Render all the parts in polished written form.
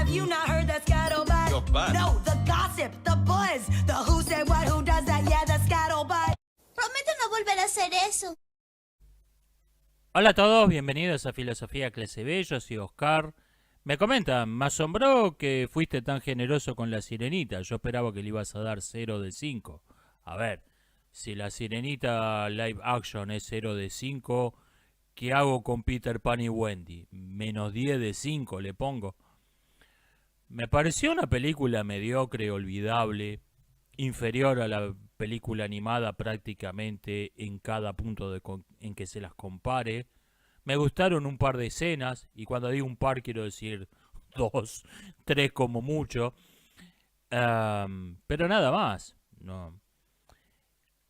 you not heard the scuttlebutt? Your butt. No, the gossip, the buzz, the who said what, who does that, yeah, the scuttlebutt. Prometo no volver a hacer eso. Hola a todos, bienvenidos a Filosofía Clase B, yo soy Oscar. Me comentan, me asombró que fuiste tan generoso con La Sirenita, yo esperaba que le ibas a dar 0 de 5. A ver, si La Sirenita live action es 0 de 5, ¿qué hago con Peter Pan y Wendy? Menos 10 de 5 le pongo. Me pareció una película mediocre, olvidable, inferior a la película animada prácticamente en cada punto en que se las compare. Me gustaron un par de escenas, y cuando digo un par quiero decir 2, 3 como mucho. Pero nada más. No.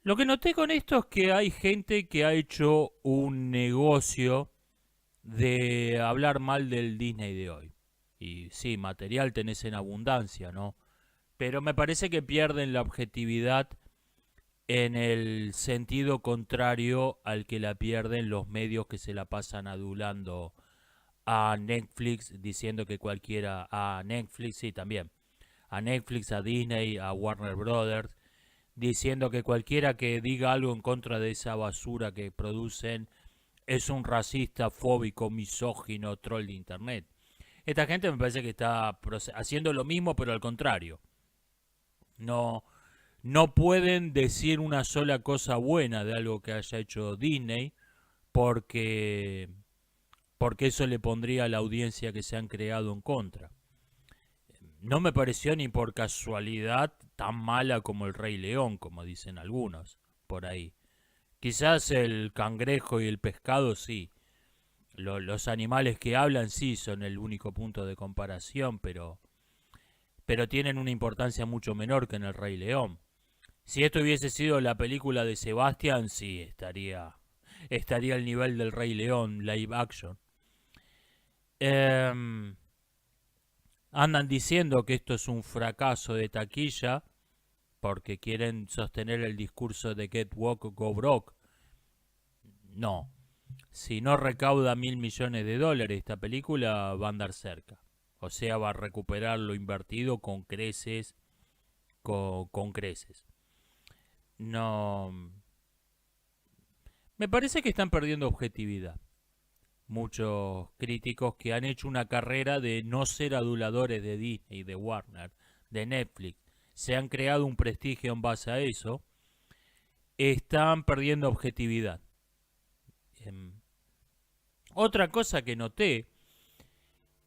Lo que noté con esto es que hay gente que ha hecho un negocio de hablar mal del Disney de hoy. Y sí, material tenés en abundancia, ¿no? Pero me parece que pierden la objetividad en el sentido contrario al que la pierden los medios que se la pasan adulando a Netflix, diciendo que cualquiera, a Netflix, sí, también, a Netflix, a Disney, a Warner Brothers, diciendo que cualquiera que diga algo en contra de esa basura que producen es un racista, fóbico, misógino, troll de internet. Esta gente me parece que está haciendo lo mismo, pero al contrario. No pueden decir una sola cosa buena de algo que haya hecho Disney porque eso le pondría a la audiencia que se han creado en contra. No me pareció ni por casualidad tan mala como El Rey León, como dicen algunos por ahí. Quizás el cangrejo y el pescado sí. Los animales que hablan sí son el único punto de comparación, pero tienen una importancia mucho menor que en El Rey León. Si esto hubiese sido la película de Sebastián, sí, estaría al nivel del Rey León, live action. Andan diciendo que esto es un fracaso de taquilla porque quieren sostener el discurso de Get Woke, Go Broke. No. Si no recauda $1.000 millones esta película va a andar cerca. O sea, va a recuperar lo invertido con creces. Con creces. No. Me parece que están perdiendo objetividad. Muchos críticos que han hecho una carrera de no ser aduladores de Disney, de Warner, de Netflix, se han creado un prestigio en base a eso, están perdiendo objetividad. Otra cosa que noté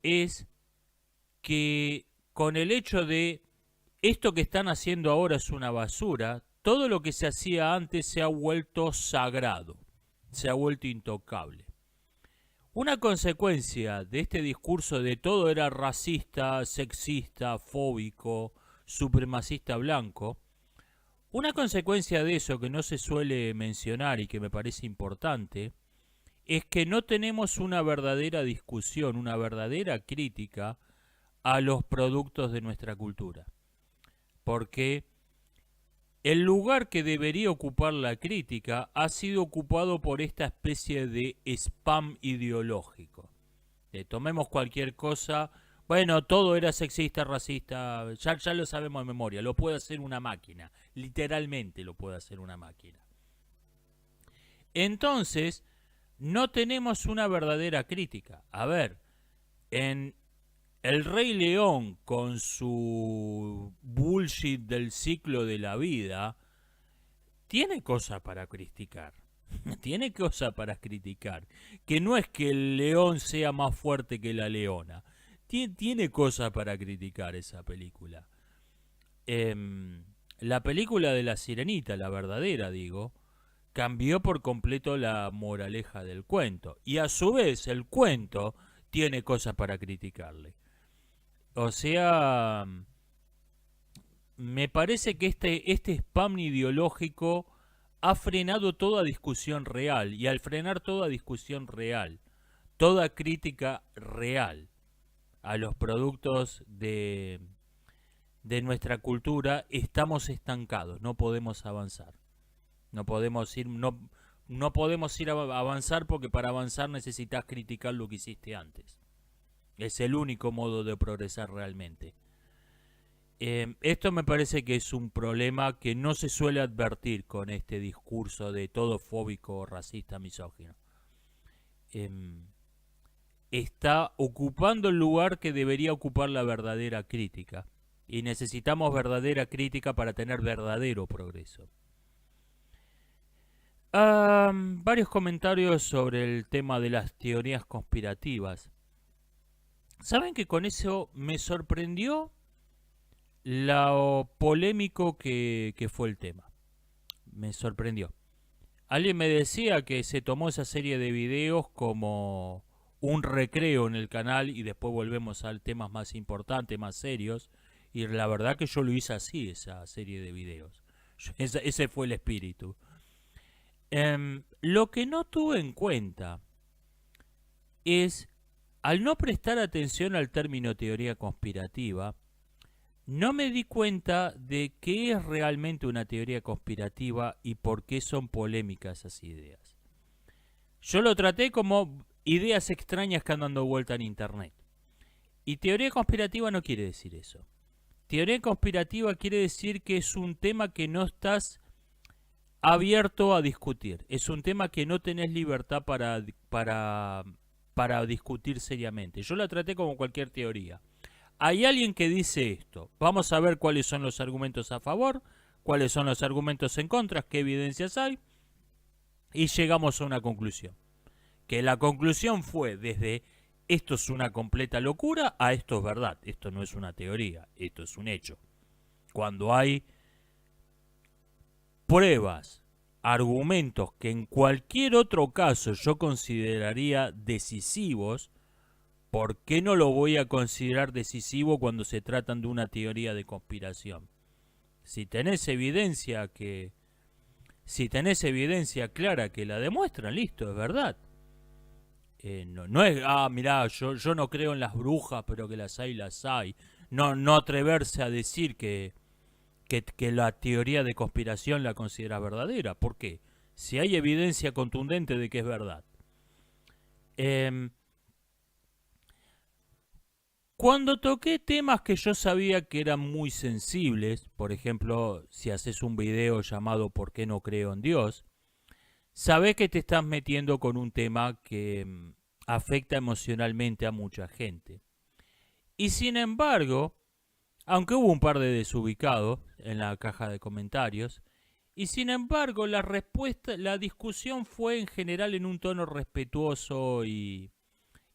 es que con el hecho de esto que están haciendo ahora es una basura, todo lo que se hacía antes se ha vuelto sagrado, se ha vuelto intocable. Una consecuencia de este discurso de todo era racista, sexista, fóbico, supremacista blanco, una consecuencia de eso que no se suele mencionar y que me parece importante, es que no tenemos una verdadera discusión, una verdadera crítica a los productos de nuestra cultura. Porque el lugar que debería ocupar la crítica ha sido ocupado por esta especie de spam ideológico. Tomemos cualquier cosa, bueno, todo era sexista, racista, ya lo sabemos de memoria, lo puede hacer una máquina, literalmente lo puede hacer una máquina. Entonces, no tenemos una verdadera crítica. A ver, en El Rey León, con su bullshit del ciclo de la vida, tiene cosas para criticar. Tiene cosas para criticar. Que no es que el león sea más fuerte que la leona. Tiene cosas para criticar esa película. La película de La Sirenita, la verdadera, digo, cambió por completo la moraleja del cuento. Y a su vez el cuento tiene cosas para criticarle. O sea, me parece que este spam ideológico ha frenado toda discusión real. Y al frenar toda discusión real, toda crítica real a los productos de nuestra cultura, estamos estancados, no podemos avanzar. No podemos ir a avanzar porque para avanzar necesitas criticar lo que hiciste antes. Es el único modo de progresar realmente. Esto me parece que es un problema que no se suele advertir con este discurso de todo fóbico, racista, misógino. Está ocupando el lugar que debería ocupar la verdadera crítica. Y necesitamos verdadera crítica para tener verdadero progreso. Varios comentarios sobre el tema de las teorías conspirativas. ¿Saben que con eso me sorprendió lo polémico que fue el tema? Me sorprendió. Alguien me decía que se tomó esa serie de videos como un recreo en el canal y después volvemos a temas más importantes, más serios. Y la verdad que yo lo hice así, esa serie de videos. Ese fue el espíritu. Lo que no tuve en cuenta es, al no prestar atención al término teoría conspirativa, no me di cuenta de qué es realmente una teoría conspirativa y por qué son polémicas esas ideas. Yo lo traté como ideas extrañas que andan dando vuelta en internet. Y teoría conspirativa no quiere decir eso. Teoría conspirativa quiere decir que es un tema que no estás abierto a discutir. Es un tema que no tenés libertad para discutir seriamente. Yo la traté como cualquier teoría. Hay alguien que dice esto. Vamos a ver cuáles son los argumentos a favor, cuáles son los argumentos en contra, qué evidencias hay. Y llegamos a una conclusión. Que la conclusión fue desde esto es una completa locura a esto es verdad. Esto no es una teoría, esto es un hecho. Cuando hay pruebas, argumentos que en cualquier otro caso yo consideraría decisivos, ¿por qué no lo voy a considerar decisivo cuando se tratan de una teoría de conspiración? Si tenés evidencia clara que la demuestran, listo, es verdad. No es, mirá, yo no creo en las brujas, pero que las hay, las hay. No atreverse a decir que la teoría de conspiración la considera verdadera. ¿Por qué? Si hay evidencia contundente de que es verdad. Cuando toqué temas que yo sabía que eran muy sensibles, por ejemplo, si haces un video llamado ¿Por qué no creo en Dios?, sabés que te estás metiendo con un tema que afecta emocionalmente a mucha gente. Y sin embargo, aunque hubo un par de desubicados en la caja de comentarios, y sin embargo la discusión fue en general en un tono respetuoso y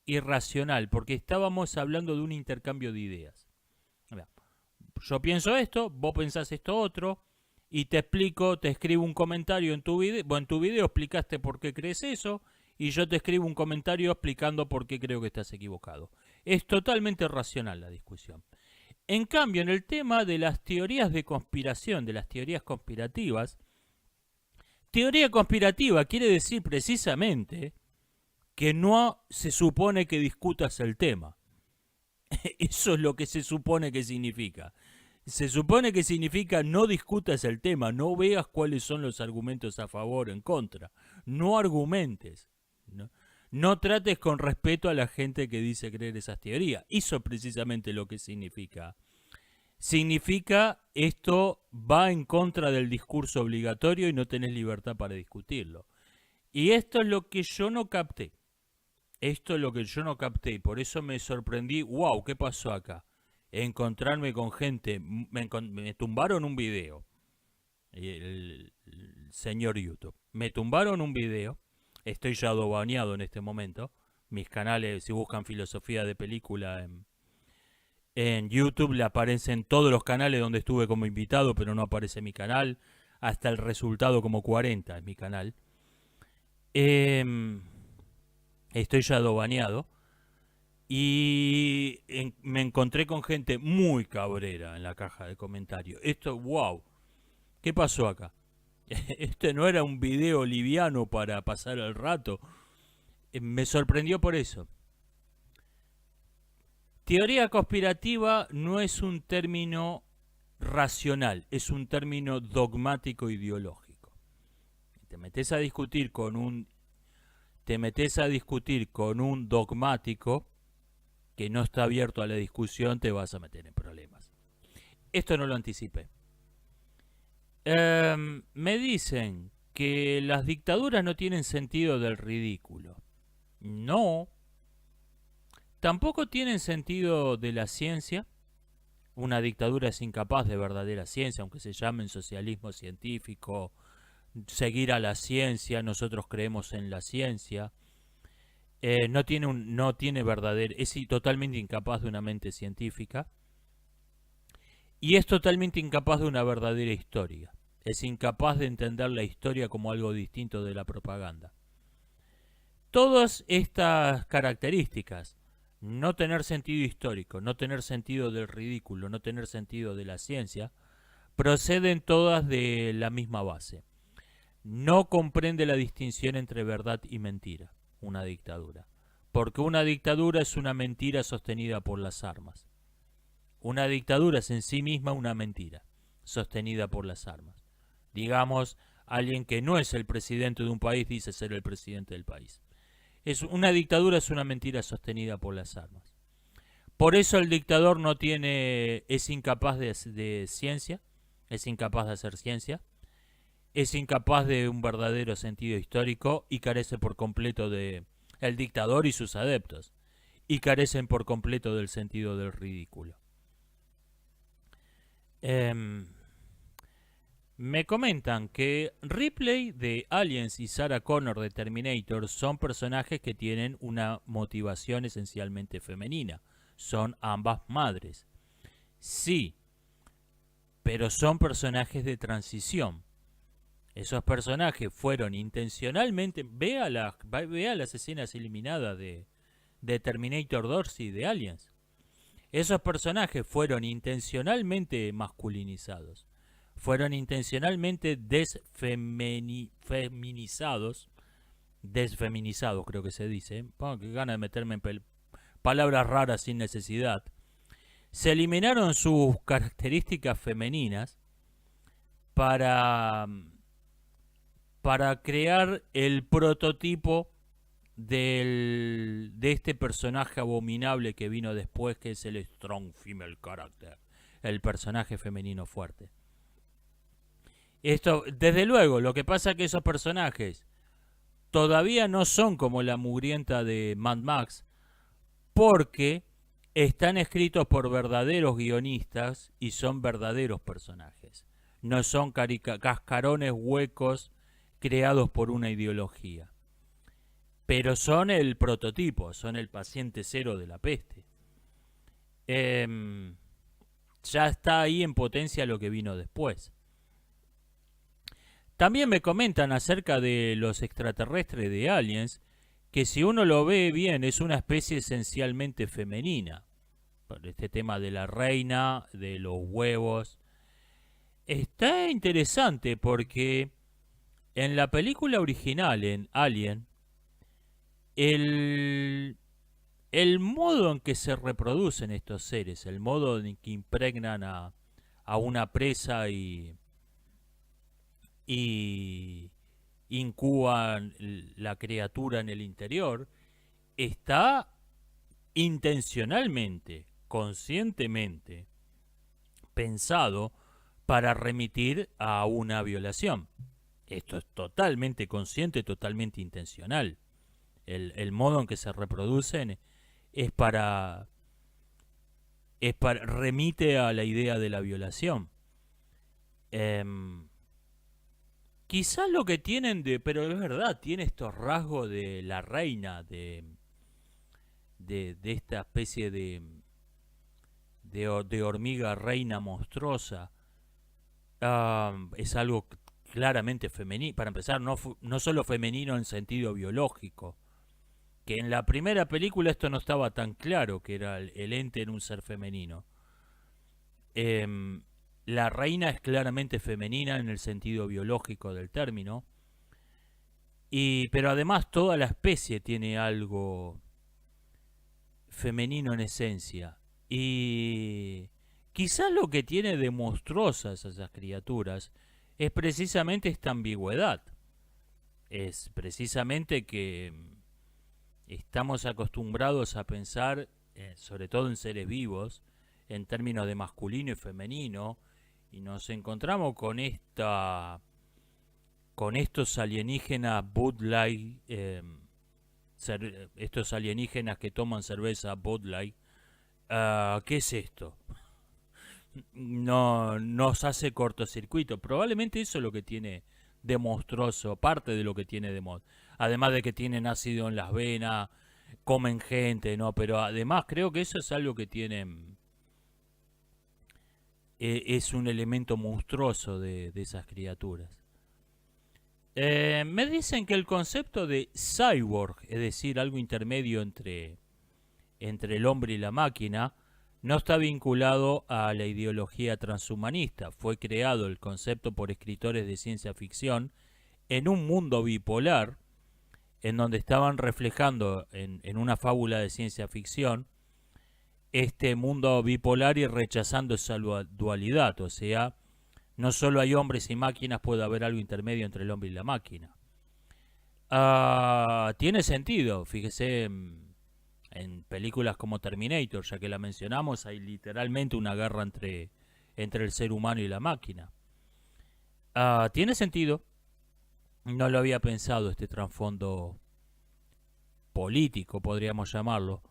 racional, porque estábamos hablando de un intercambio de ideas. Yo pienso esto, vos pensás esto otro, y te explico, te escribo un comentario en tu video. Bueno, en tu video explicaste por qué crees eso, y yo te escribo un comentario explicando por qué creo que estás equivocado. Es totalmente racional la discusión. En cambio, en el tema de las teorías de conspiración, de las teorías conspirativas, teoría conspirativa quiere decir precisamente que no se supone que discutas el tema. Eso es lo que se supone que significa. Se supone que significa no discutas el tema, no veas cuáles son los argumentos a favor o en contra. No argumentes. No trates con respeto a la gente que dice creer esas teorías. Eso es precisamente lo que significa. Significa esto va en contra del discurso obligatorio y no tenés libertad para discutirlo. Y esto es lo que yo no capté. Esto es lo que yo no capté. Por eso me sorprendí. ¡Wow! ¿Qué pasó acá? Encontrarme con gente. Me tumbaron un video. El señor YouTube. Me tumbaron un video. Estoy ya baneado en este momento. Mis canales, si buscan filosofía de película en YouTube, le aparecen todos los canales donde estuve como invitado, pero no aparece mi canal. Hasta el resultado como 40 es mi canal. Estoy ya baneado. Y me encontré con gente muy cabrera en la caja de comentarios. Esto, wow. ¿Qué pasó acá? Este no era un video liviano para pasar el rato. Me sorprendió por eso. Teoría conspirativa no es un término racional, es un término dogmático ideológico. Te metes a discutir con un dogmático que no está abierto a la discusión, te vas a meter en problemas. Esto no lo anticipé. Me dicen que las dictaduras no tienen sentido del ridículo. No. Tampoco tienen sentido de la ciencia. Una dictadura es incapaz de verdadera ciencia, aunque se llamen socialismo científico, seguir a la ciencia, nosotros creemos en la ciencia. No tiene verdadera, es totalmente incapaz de una mente científica. Y es totalmente incapaz de una verdadera historia. Es incapaz de entender la historia como algo distinto de la propaganda. Todas estas características, no tener sentido histórico, no tener sentido del ridículo, no tener sentido de la ciencia, proceden todas de la misma base. No comprende la distinción entre verdad y mentira, una dictadura. Porque una dictadura es una mentira sostenida por las armas. Una dictadura es en sí misma una mentira sostenida por las armas. Digamos, alguien que no es el presidente de un país dice ser el presidente del país. Una dictadura es una mentira sostenida por las armas. Por eso el dictador es incapaz de ciencia, es incapaz de hacer ciencia, es incapaz de un verdadero sentido histórico y carece por completo el dictador y sus adeptos, y carecen por completo del sentido del ridículo. Me comentan que Ripley de Aliens y Sarah Connor de Terminator son personajes que tienen una motivación esencialmente femenina. Son ambas madres. Sí, pero son personajes de transición. Esos personajes fueron intencionalmente... Vea las escenas eliminadas de Terminator 2 y de Aliens. Esos personajes fueron intencionalmente masculinizados. Fueron intencionalmente desfeminizados. Desfeminizados creo que se dice. Qué gana de meterme en palabras raras sin necesidad. Se eliminaron sus características femeninas para crear el prototipo de este personaje abominable que vino después, que es el Strong Female Character, el personaje femenino fuerte. Esto, desde luego, lo que pasa es que esos personajes todavía no son como la mugrienta de Mad Max, porque están escritos por verdaderos guionistas y son verdaderos personajes. No son cascarones huecos creados por una ideología. Pero son el prototipo, son el paciente cero de la peste. Ya está ahí en potencia lo que vino después. También me comentan acerca de los extraterrestres de Aliens, que si uno lo ve bien es una especie esencialmente femenina. Por este tema de la reina, de los huevos. Está interesante porque en la película original, en Alien, el modo en que se reproducen estos seres, el modo en que impregnan a una presa y incuban la criatura en el interior, está intencionalmente, conscientemente pensado para remitir a una violación. Esto es totalmente consciente, totalmente intencional. El modo en que se reproducen remite a la idea de la violación. Quizás lo que tienen pero es verdad, tiene estos rasgos de la reina, de esta especie de hormiga reina monstruosa. Es algo claramente femenino. Para empezar, no solo femenino en sentido biológico, que en la primera película esto no estaba tan claro, que era el ente en un ser femenino. La reina es claramente femenina en el sentido biológico del término, pero además toda la especie tiene algo femenino en esencia. Y quizás lo que tiene de monstruosas esas criaturas es precisamente esta ambigüedad. Es precisamente que estamos acostumbrados a pensar sobre todo en seres vivos, en términos de masculino y femenino, y nos encontramos con estos alienígenas Bud Light, estos alienígenas que toman cerveza Bud Light. ¿Qué es esto? No nos hace cortocircuito. Probablemente eso es lo que tiene de monstruoso, parte de lo que tiene de monstruoso. Además de que tienen ácido en las venas, comen gente, ¿no? Pero además creo que eso es algo que tienen... es un elemento monstruoso de esas criaturas. Me dicen que el concepto de cyborg, es decir, algo intermedio entre el hombre y la máquina, no está vinculado a la ideología transhumanista. Fue creado el concepto por escritores de ciencia ficción en un mundo bipolar, en donde estaban reflejando en una fábula de ciencia ficción este mundo bipolar y rechazando esa dualidad. O sea, no solo hay hombres y máquinas, puede haber algo intermedio entre el hombre y la máquina. Tiene sentido, fíjese, en películas como Terminator, ya que la mencionamos, hay literalmente una guerra entre el ser humano y la máquina. Tiene sentido. No lo había pensado, este trasfondo político, podríamos llamarlo,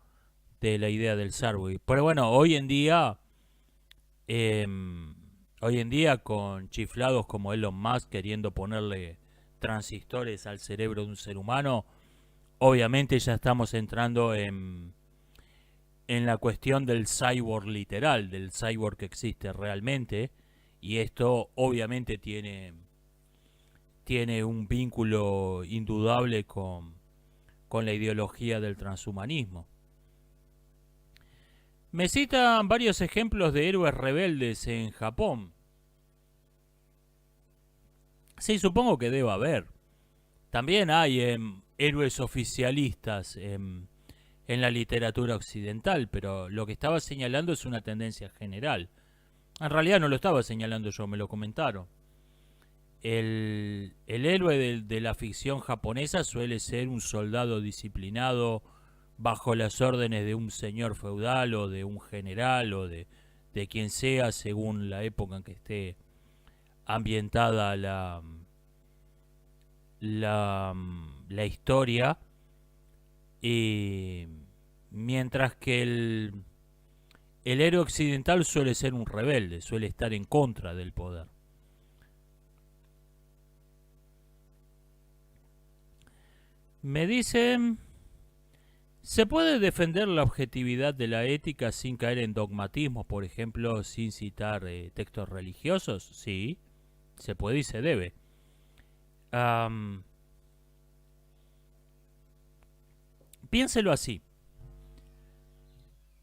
de la idea del cyborg. Pero bueno, hoy en día con chiflados como Elon Musk queriendo ponerle transistores al cerebro de un ser humano, obviamente ya estamos entrando en la cuestión del cyborg literal, del cyborg que existe realmente, y esto obviamente tiene un vínculo indudable con la ideología del transhumanismo. Me citan varios ejemplos de héroes rebeldes en Japón. Sí, supongo que debe haber. También hay héroes oficialistas en la literatura occidental, pero lo que estaba señalando es una tendencia general. En realidad no lo estaba señalando yo, me lo comentaron. El héroe de la ficción japonesa suele ser un soldado disciplinado bajo las órdenes de un señor feudal o de un general o de quien sea, según la época en que esté ambientada la historia. Y mientras que el héroe occidental suele ser un rebelde, suele estar en contra del poder. Me dicen, ¿se puede defender la objetividad de la ética sin caer en dogmatismos, por ejemplo, sin citar textos religiosos? Sí, se puede y se debe. Piénselo así.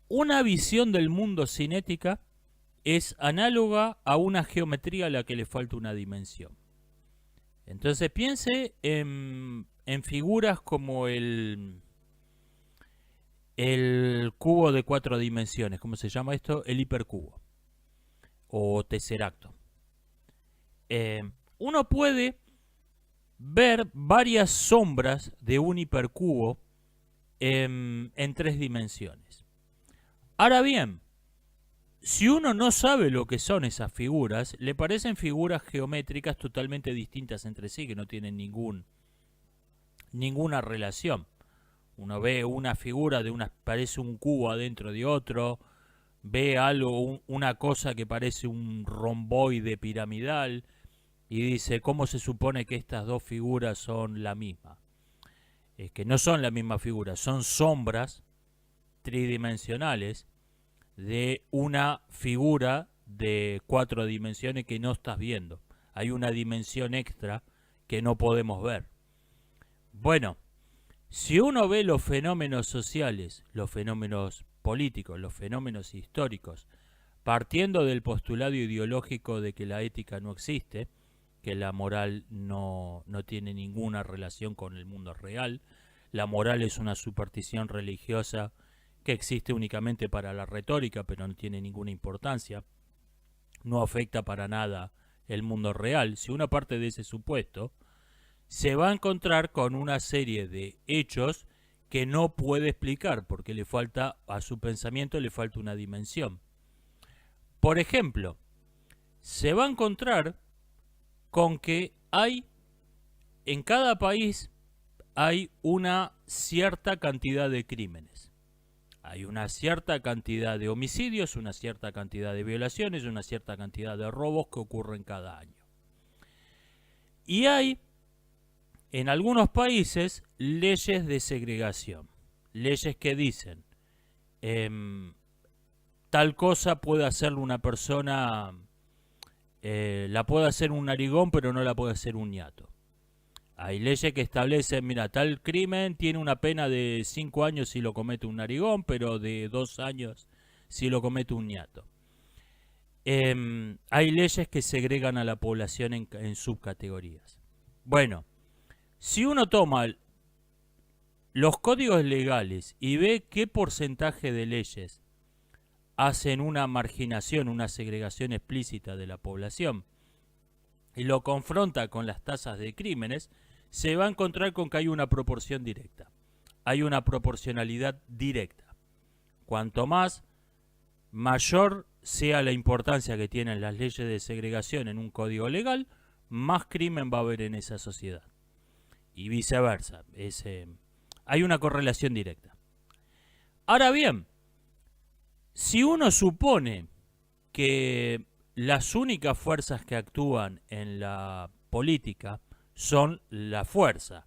Una visión del mundo sin ética es análoga a una geometría a la que le falta una dimensión. Entonces piense en figuras como el cubo de 4 dimensiones. ¿Cómo se llama esto? El hipercubo. O tesseracto. Uno puede ver varias sombras de un hipercubo en 3 dimensiones. Ahora bien, si uno no sabe lo que son esas figuras, le parecen figuras geométricas totalmente distintas entre sí, que no tienen ninguna relación. Uno ve una figura parece un cubo adentro de otro, ve una cosa que parece un romboide piramidal y dice, ¿cómo se supone que estas dos figuras son la misma? Es que no son la misma figura, son sombras tridimensionales de una figura de 4 dimensiones que no estás viendo. Hay una dimensión extra que no podemos ver. Bueno, si uno ve los fenómenos sociales, los fenómenos políticos, los fenómenos históricos, partiendo del postulado ideológico de que la ética no existe, que la moral no tiene ninguna relación con el mundo real, la moral es una superstición religiosa que existe únicamente para la retórica, pero no tiene ninguna importancia, no afecta para nada el mundo real. Si uno parte de ese supuesto, se va a encontrar con una serie de hechos que no puede explicar porque le falta a su pensamiento, le falta una dimensión. Por ejemplo, se va a encontrar con que en cada país hay una cierta cantidad de crímenes. Hay una cierta cantidad de homicidios, una cierta cantidad de violaciones, una cierta cantidad de robos que ocurren cada año. Y hay, en algunos países, leyes de segregación. Leyes que dicen, tal cosa puede hacerlo una persona, la puede hacer un narigón, pero no la puede hacer un ñato. Hay leyes que establecen, mira, tal crimen tiene una pena de 5 años si lo comete un narigón, pero de 2 años si lo comete un ñato. Hay leyes que segregan a la población en subcategorías. Bueno, si uno toma los códigos legales y ve qué porcentaje de leyes hacen una marginación, una segregación explícita de la población, y lo confronta con las tasas de crímenes, se va a encontrar con que hay una proporción directa. Hay una proporcionalidad directa. Cuanto mayor sea la importancia que tienen las leyes de segregación en un código legal, más crimen va a haber en esa sociedad. Y viceversa. Hay una correlación directa. Ahora bien, si uno supone que las únicas fuerzas que actúan en la política son la fuerza,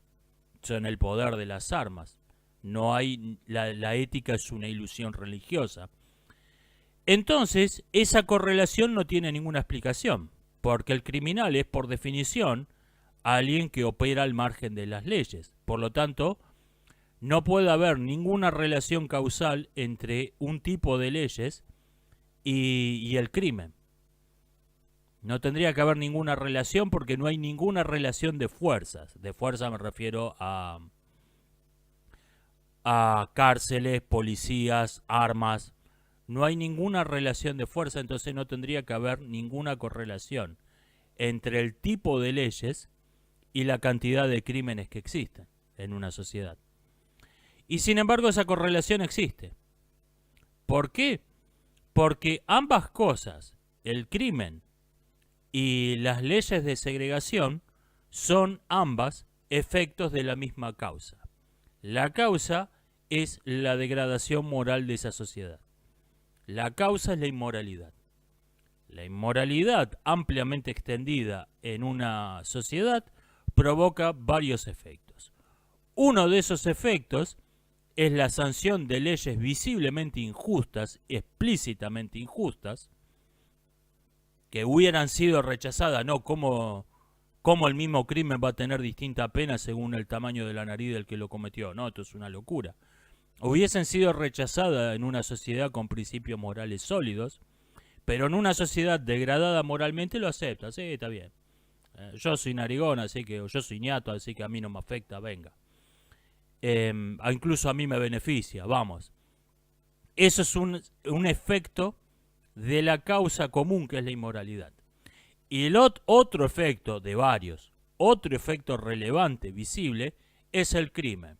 son el poder de las armas, no hay, la ética es una ilusión religiosa, entonces esa correlación no tiene ninguna explicación, porque el criminal es por definición alguien que opera al margen de las leyes. Por lo tanto, no puede haber ninguna relación causal entre un tipo de leyes y el crimen. No tendría que haber ninguna relación porque no hay ninguna relación de fuerzas. De fuerza me refiero a cárceles, policías, armas. No hay ninguna relación de fuerza, entonces no tendría que haber ninguna correlación entre el tipo de leyes y la cantidad de crímenes que existen en una sociedad. Y sin embargo esa correlación existe. ¿Por qué? Porque ambas cosas, el crimen y las leyes de segregación, son ambas efectos de la misma causa. La causa es la degradación moral de esa sociedad. La causa es la inmoralidad. La inmoralidad ampliamente extendida en una sociedad provoca varios efectos. Uno de esos efectos es la sanción de leyes visiblemente injustas, explícitamente injustas, que hubieran sido rechazadas, ¿no? Como el mismo crimen va a tener distinta pena según el tamaño de la nariz del que lo cometió. No, esto es una locura. Hubiesen sido rechazadas en una sociedad con principios morales sólidos, pero en una sociedad degradada moralmente lo acepta. Sí, está bien. Yo soy narigón, así que, o yo soy ñato, así que a mí no me afecta, venga. Incluso a mí me beneficia, vamos. Eso es un efecto de la causa común que es la inmoralidad. Y el otro efecto de varios, otro efecto relevante, visible, es el crimen.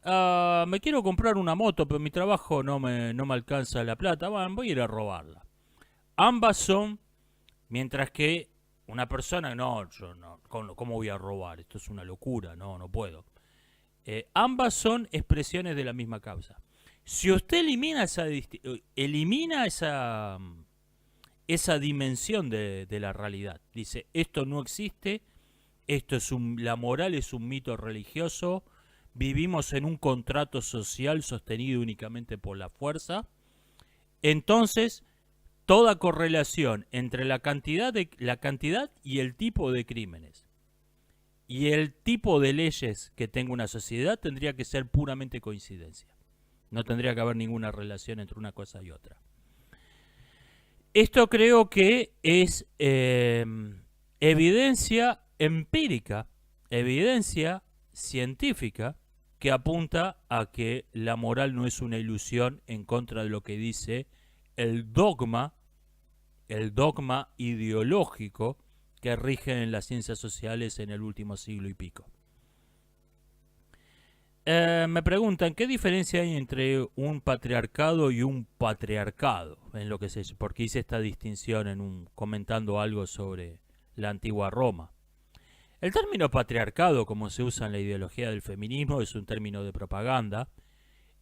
Me quiero comprar una moto, pero mi trabajo no me alcanza la plata, bueno, voy a ir a robarla. Ambas son, mientras que una persona, no, yo no, ¿cómo voy a robar? Esto es una locura, no puedo. Ambas son expresiones de la misma causa. Si usted elimina esa dimensión de la realidad, dice, esto no existe, la moral es un mito religioso, vivimos en un contrato social sostenido únicamente por la fuerza, entonces toda correlación entre la cantidad y el tipo de crímenes y el tipo de leyes que tenga una sociedad tendría que ser puramente coincidencia. No tendría que haber ninguna relación entre una cosa y otra. Esto creo que es evidencia empírica, evidencia científica que apunta a que la moral no es una ilusión en contra de lo que dice el dogma ideológico que rige en las ciencias sociales en el último siglo y pico. Me preguntan, ¿qué diferencia hay entre un patriarcado y un patriarcado? En lo que porque hice esta distinción comentando algo sobre la antigua Roma. El término patriarcado, como se usa en la ideología del feminismo, es un término de propaganda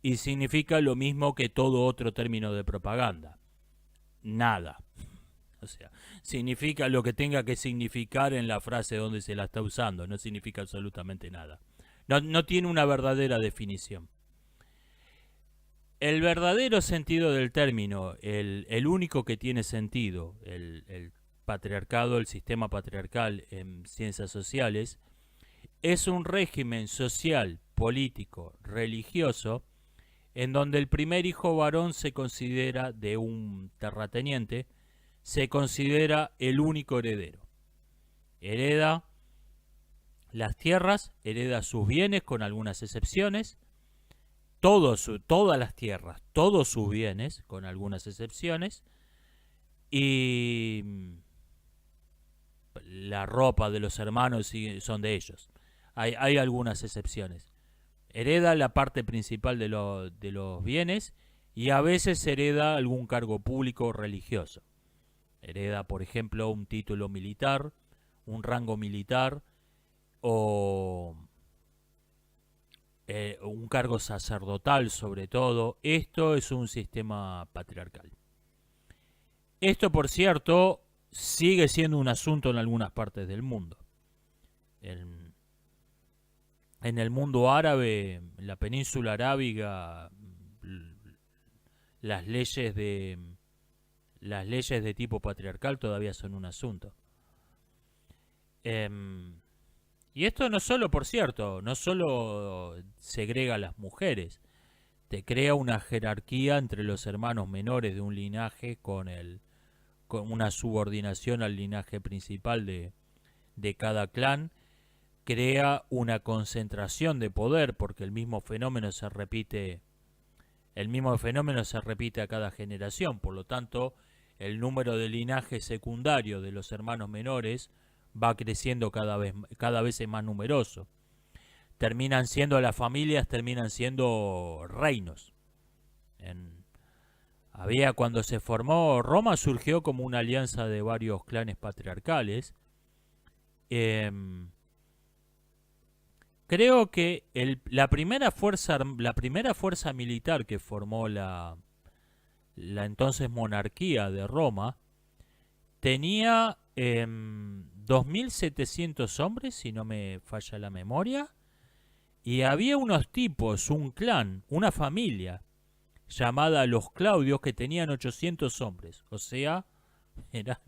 y significa lo mismo que todo otro término de propaganda. Nada. O sea, significa lo que tenga que significar en la frase donde se la está usando, no significa absolutamente nada. No tiene una verdadera definición. El verdadero sentido del término, el único que tiene sentido, el patriarcado, el sistema patriarcal en ciencias sociales, es un régimen social, político, religioso, en donde el primer hijo varón se considera, de un terrateniente, se considera el único heredero. Hereda las tierras, hereda sus bienes con algunas excepciones, todas las tierras, todos sus bienes con algunas excepciones, y la ropa de los hermanos son de ellos. Hay algunas excepciones. Hereda la parte principal de los bienes y a veces hereda algún cargo público o religioso. Hereda, por ejemplo, un título militar, un rango militar o un cargo sacerdotal sobre todo. Esto es un sistema patriarcal. Esto, por cierto, sigue siendo un asunto en algunas partes del mundo. En el mundo árabe, en la península arábiga, las leyes de tipo patriarcal todavía son un asunto. Y esto no solo, por cierto, no solo segrega a las mujeres, te crea una jerarquía entre los hermanos menores de un linaje con una subordinación al linaje principal de cada clan, crea una concentración de poder porque el mismo fenómeno se repite a cada generación, por lo tanto el número de linaje secundario de los hermanos menores va creciendo cada vez es más numeroso. Las familias terminan siendo reinos. Cuando se formó Roma, surgió como una alianza de varios clanes patriarcales. Creo que la primera fuerza militar que formó la entonces monarquía de Roma tenía 2.700 hombres, si no me falla la memoria, y había unos tipos, un clan, una familia llamada los Claudios que tenían 800 hombres, o sea, eran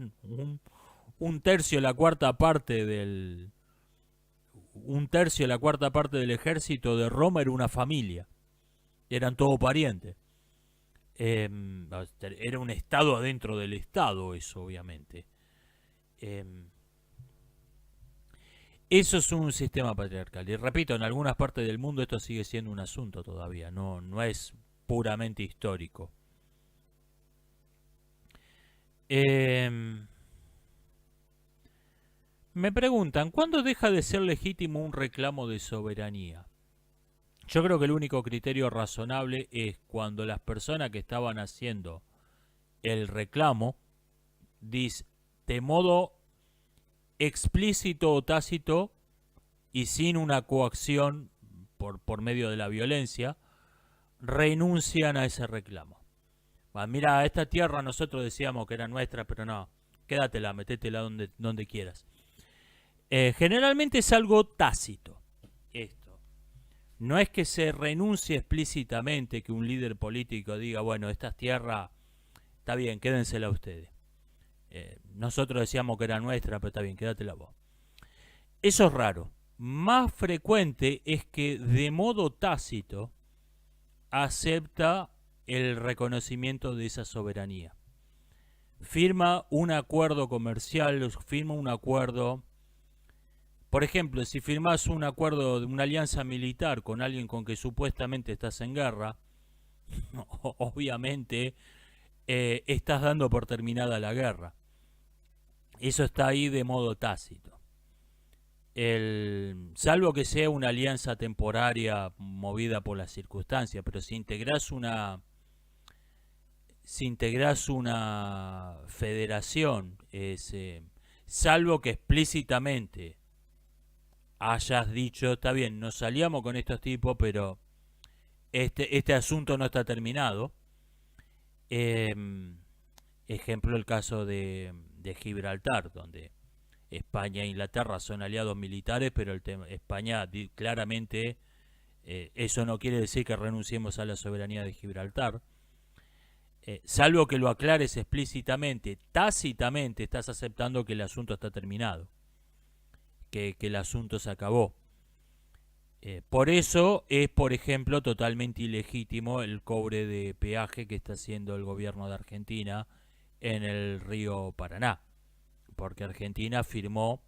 un tercio, la cuarta parte del ejército de Roma era una familia, eran todos parientes. Era un estado adentro del estado, eso obviamente. Eso es un sistema patriarcal. Y repito, en algunas partes del mundo esto sigue siendo un asunto todavía, no es puramente histórico. Me preguntan, ¿cuándo deja de ser legítimo un reclamo de soberanía? Yo creo que el único criterio razonable es cuando las personas que estaban haciendo el reclamo, de modo explícito o tácito y sin una coacción por medio de la violencia, renuncian a ese reclamo. Mira, esta tierra nosotros decíamos que era nuestra, pero no, quédatela, metétela donde quieras. Generalmente es algo tácito esto. No es que se renuncie explícitamente, que un líder político diga, bueno, esta tierra está bien, quédensela ustedes. Nosotros decíamos que era nuestra, pero está bien, quédatela vos. Eso es raro. Más frecuente es que de modo tácito acepta el reconocimiento de esa soberanía. Firma un acuerdo comercial, firma un acuerdo. Por ejemplo, si firmas un acuerdo de una alianza militar con alguien con que supuestamente estás en guerra, obviamente estás dando por terminada la guerra. Eso está ahí de modo tácito. salvo que sea una alianza temporaria movida por las circunstancias, pero si integrás una federación, salvo que explícitamente hayas dicho, está bien, nos salíamos con estos tipos, pero este asunto no está terminado. Ejemplo, el caso de Gibraltar, donde España e Inglaterra son aliados militares, pero España claramente, eso no quiere decir que renunciemos a la soberanía de Gibraltar. Salvo que lo aclares explícitamente, tácitamente estás aceptando que el asunto está terminado, que el asunto se acabó. Por eso es, por ejemplo, totalmente ilegítimo el cobre de peaje que está haciendo el gobierno de Argentina en el río Paraná, porque Argentina firmó,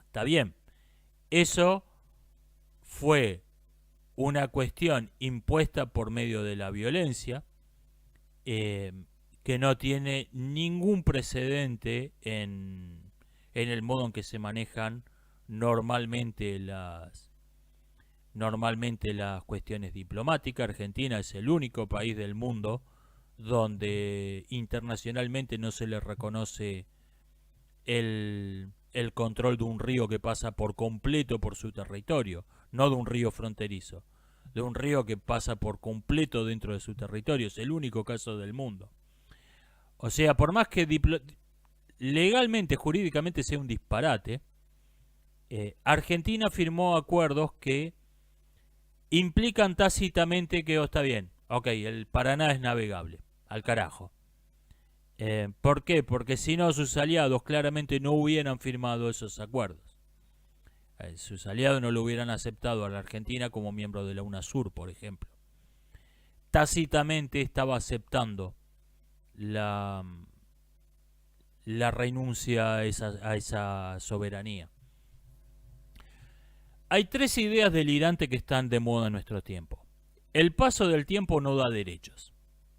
está bien, eso fue una cuestión impuesta por medio de la violencia, que no tiene ningún precedente en el modo en que se manejan normalmente las cuestiones diplomáticas. Argentina es el único país del mundo donde internacionalmente no se le reconoce el control de un río que pasa por completo por su territorio, no de un río fronterizo, de un río que pasa por completo dentro de su territorio. Es el único caso del mundo. O sea, por más que legalmente, jurídicamente sea un disparate, Argentina firmó acuerdos que implican tácitamente que está bien, ok, el Paraná es navegable, al carajo. ¿Por qué? Porque si no, sus aliados claramente no hubieran firmado esos acuerdos. Sus aliados no lo hubieran aceptado a la Argentina como miembro de la UNASUR, por ejemplo. Tácitamente estaba aceptando la renuncia a esa soberanía. Hay tres ideas delirantes que están de moda en nuestro tiempo. El paso del tiempo no da derechos.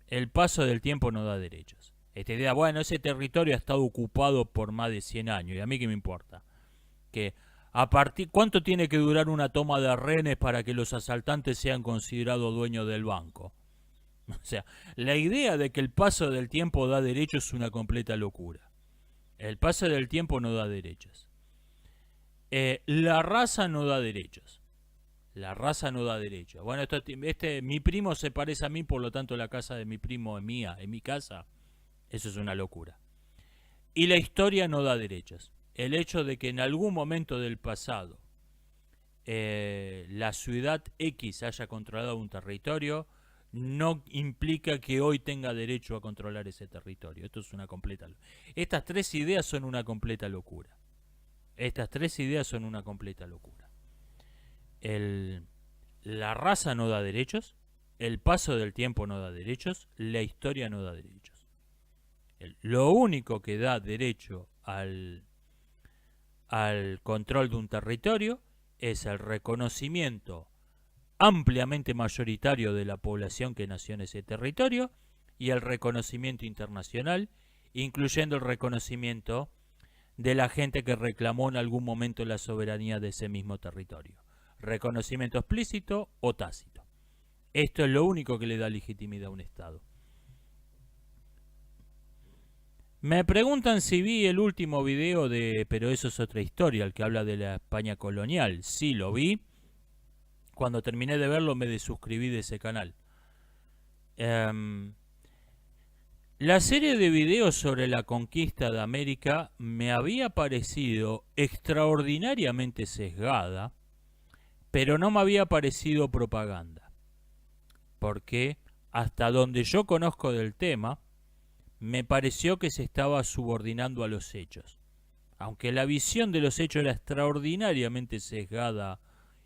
El paso del tiempo no da derechos. Esta idea, bueno, ese territorio ha estado ocupado por más de 100 años, y a mí qué me importa. Que ¿cuánto tiene que durar una toma de rehenes para que los asaltantes sean considerados dueños del banco? O sea, la idea de que el paso del tiempo da derechos es una completa locura. El paso del tiempo no da derechos. La raza no da derechos. La raza no da derechos. Bueno, mi primo se parece a mí, por lo tanto la casa de mi primo es mía, es mi casa. Eso es una locura. Y la historia no da derechos. El hecho de que en algún momento del pasado la ciudad X haya controlado un territorio no implica que hoy tenga derecho a controlar ese territorio. Esto es una completa locura. Estas tres ideas son una completa locura. Estas tres ideas son una completa locura. La raza no da derechos, el paso del tiempo no da derechos, la historia no da derechos. Lo único que da derecho al control de un territorio es el reconocimiento ampliamente mayoritario de la población que nació en ese territorio y el reconocimiento internacional, incluyendo el reconocimiento de la gente que reclamó en algún momento la soberanía de ese mismo territorio. Reconocimiento explícito o tácito. Esto es lo único que le da legitimidad a un Estado. Me preguntan si vi el último video pero eso es otra historia, el que habla de la España colonial. Sí, lo vi. Cuando terminé de verlo me desuscribí de ese canal. La serie de videos sobre la conquista de América me había parecido extraordinariamente sesgada, pero no me había parecido propaganda. Porque hasta donde yo conozco del tema, me pareció que se estaba subordinando a los hechos. Aunque la visión de los hechos era extraordinariamente sesgada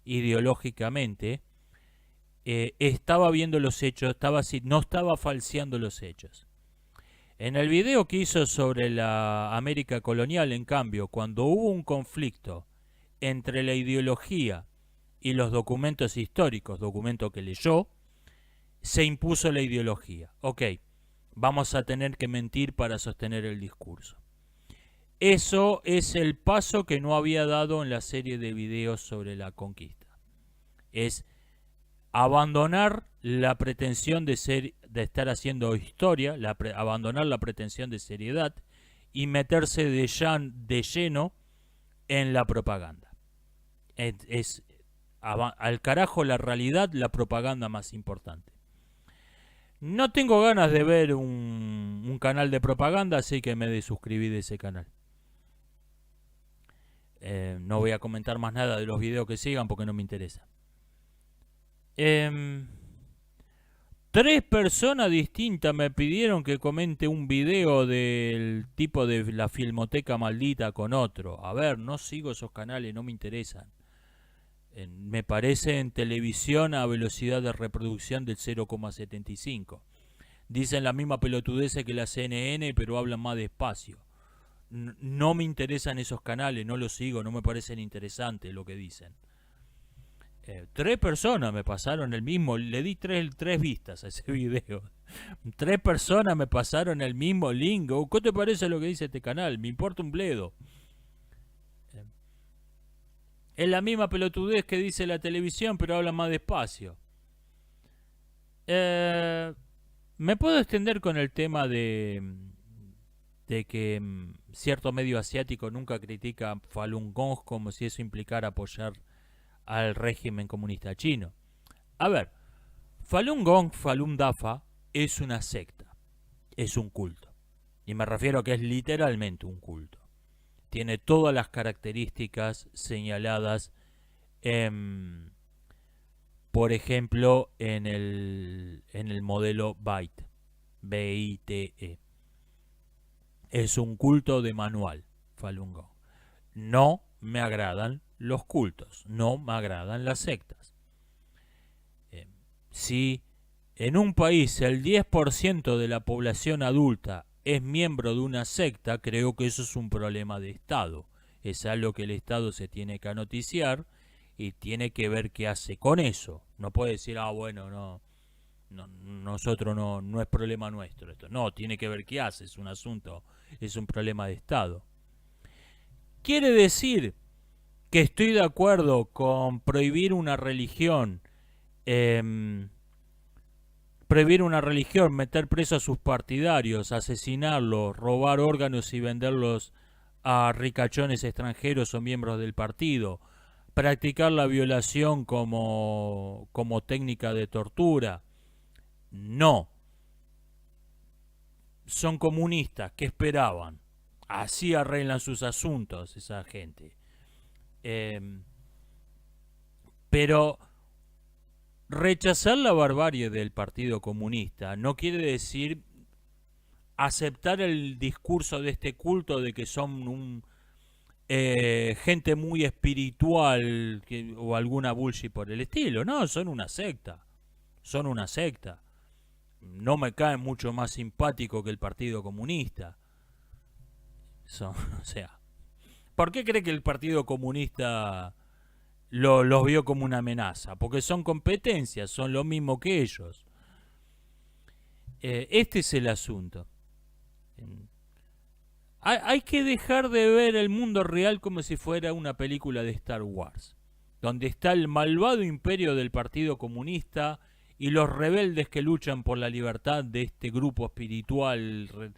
ideológicamente, estaba viendo los hechos, no estaba falseando los hechos. En el video que hizo sobre la América colonial, en cambio, cuando hubo un conflicto entre la ideología y los documentos históricos, documento que leyó, se impuso la ideología. Ok, vamos a tener que mentir para sostener el discurso. Eso es el paso que no había dado en la serie de videos sobre la conquista. Es abandonar la pretensión de estar haciendo historia, abandonar la pretensión de seriedad y meterse de lleno en la propaganda. Es al carajo la realidad, la propaganda más importante. No tengo ganas de ver un canal de propaganda, así que me desuscribí de ese canal. No voy a comentar más nada de los videos que sigan porque no me interesa. 3 personas distintas me pidieron que comente un video del tipo de la Filmoteca Maldita con otro. A ver, no sigo esos canales, no me interesan. Me parece en televisión a velocidad de reproducción del 0,75. Dicen la misma pelotudez que la CNN, pero hablan más despacio. No me interesan esos canales, no los sigo, no me parecen interesantes lo que dicen. 3 personas me pasaron el mismo, le di 3 vistas a ese video. 3 personas me pasaron el mismo link. ¿Qué te parece lo que dice este canal? Me importa un bledo. Es la misma pelotudez que dice la televisión, pero habla más despacio. Me puedo extender con el tema de que cierto medio asiático nunca critica a Falun Gong como si eso implicara apoyar al régimen comunista chino. A ver, Falun Gong, Falun Dafa, es una secta, es un culto. Y me refiero a que es literalmente un culto. Tiene todas las características señaladas, por ejemplo, en el modelo BITE, B-I-T-E. Es un culto de manual, Falun Gong. No me agradan los cultos, no me agradan las sectas. Si en un país el 10% de la población adulta es miembro de una secta, creo que eso es un problema de Estado. Es algo que el Estado se tiene que noticiar y tiene que ver qué hace con eso. No puede decir, bueno, no, nosotros no es problema nuestro esto. No, tiene que ver qué hace, es un asunto, es un problema de Estado. Quiere decir que estoy de acuerdo con prohibir una religión, meter presos a sus partidarios, asesinarlos, robar órganos y venderlos a ricachones extranjeros o miembros del partido, practicar la violación como técnica de tortura. No. Son comunistas, ¿qué esperaban? Así arreglan sus asuntos esa gente. Pero rechazar la barbarie del Partido Comunista no quiere decir aceptar el discurso de este culto de que son gente muy espiritual o alguna bullshit por el estilo. No, son una secta. Son una secta. No me cae mucho más simpático que el Partido Comunista. O sea, ¿por qué cree que el Partido Comunista los vio como una amenaza? Porque son competencias, son lo mismo que ellos. Este es el asunto. Hay que dejar de ver el mundo real como si fuera una película de Star Wars, donde está el malvado imperio del Partido Comunista y los rebeldes que luchan por la libertad de este grupo espiritual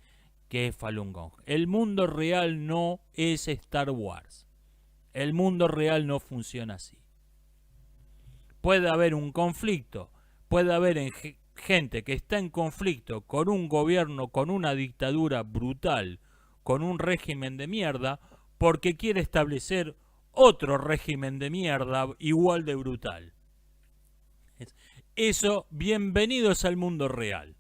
que es Falun Gong. El mundo real no es Star Wars. El mundo real no funciona así. Puede haber un conflicto, puede haber gente que está en conflicto con un gobierno, con una dictadura brutal, con un régimen de mierda, porque quiere establecer otro régimen de mierda igual de brutal. Eso, bienvenidos al mundo real.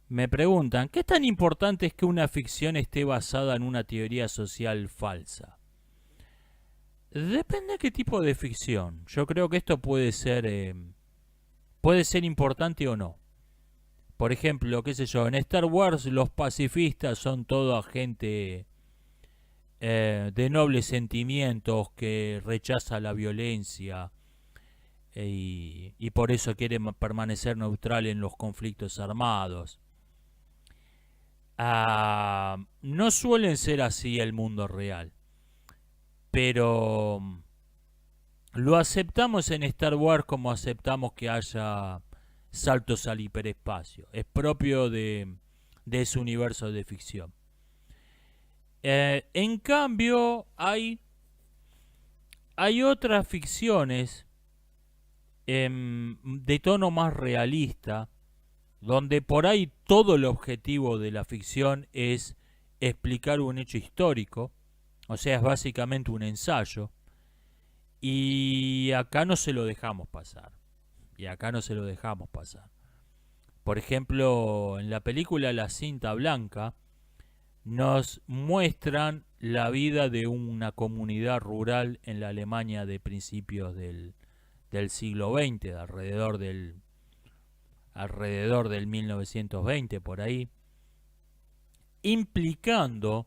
Me preguntan, ¿qué tan importante es que una ficción esté basada en una teoría social falsa? Depende de qué tipo de ficción. Yo creo que esto puede ser importante o no. Por ejemplo, qué sé yo, en Star Wars los pacifistas son toda gente de nobles sentimientos que rechaza la violencia y por eso quiere permanecer neutral en los conflictos armados. No suelen ser así el mundo real, pero lo aceptamos en Star Wars como aceptamos que haya saltos al hiperespacio. Es propio de ese universo de ficción. En cambio, hay otras ficciones de tono más realista, donde por ahí todo el objetivo de la ficción es explicar un hecho histórico, o sea, es básicamente un ensayo, y acá no se lo dejamos pasar. Y acá no se lo dejamos pasar. Por ejemplo, en la película La Cinta Blanca nos muestran la vida de una comunidad rural en la Alemania de principios del siglo XX, alrededor del 1920 por ahí, implicando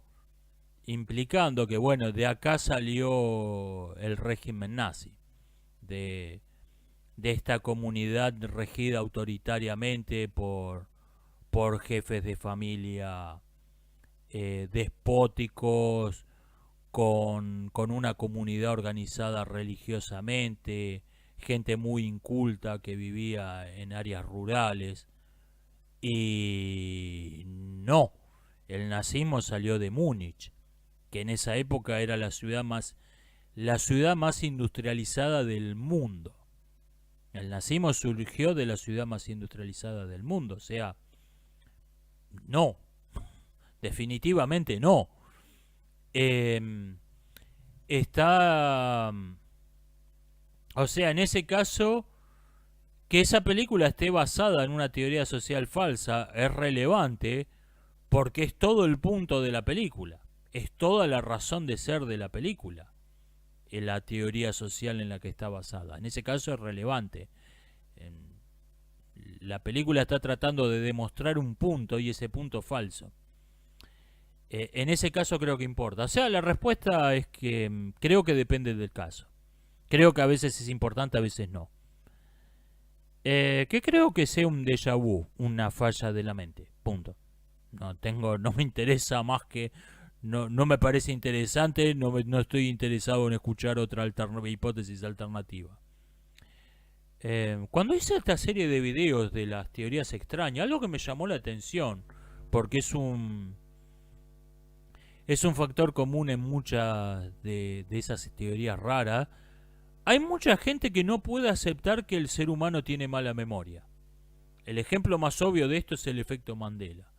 que bueno, de acá salió el régimen nazi, de, de esta comunidad regida autoritariamente por jefes de familia despóticos, con una comunidad organizada religiosamente, gente muy inculta que vivía en áreas rurales. Y no, el nazismo salió de Múnich, que en esa época era la ciudad más industrializada del mundo. El nazismo surgió de la ciudad más industrializada del mundo, o sea, no, definitivamente no. Eh, está, o sea, en ese caso, que esa película esté basada en una teoría social falsa es relevante porque es todo el punto de la película, es toda la razón de ser de la película, en la teoría social en la que está basada. En ese caso es relevante. La película está tratando de demostrar un punto y ese punto falso. En ese caso creo que importa. O sea, la respuesta es que creo que depende del caso. Creo que a veces es importante, a veces no. Que creo que sea un déjà vu, una falla de la mente. Punto. No me interesa más que, no me parece interesante, no estoy interesado en escuchar otra hipótesis alternativa. Cuando hice esta serie de videos de las teorías extrañas, algo que me llamó la atención, porque es un factor común en muchas de esas teorías raras, hay mucha gente que no puede aceptar que el ser humano tiene mala memoria. El ejemplo más obvio de esto es el efecto Mandela.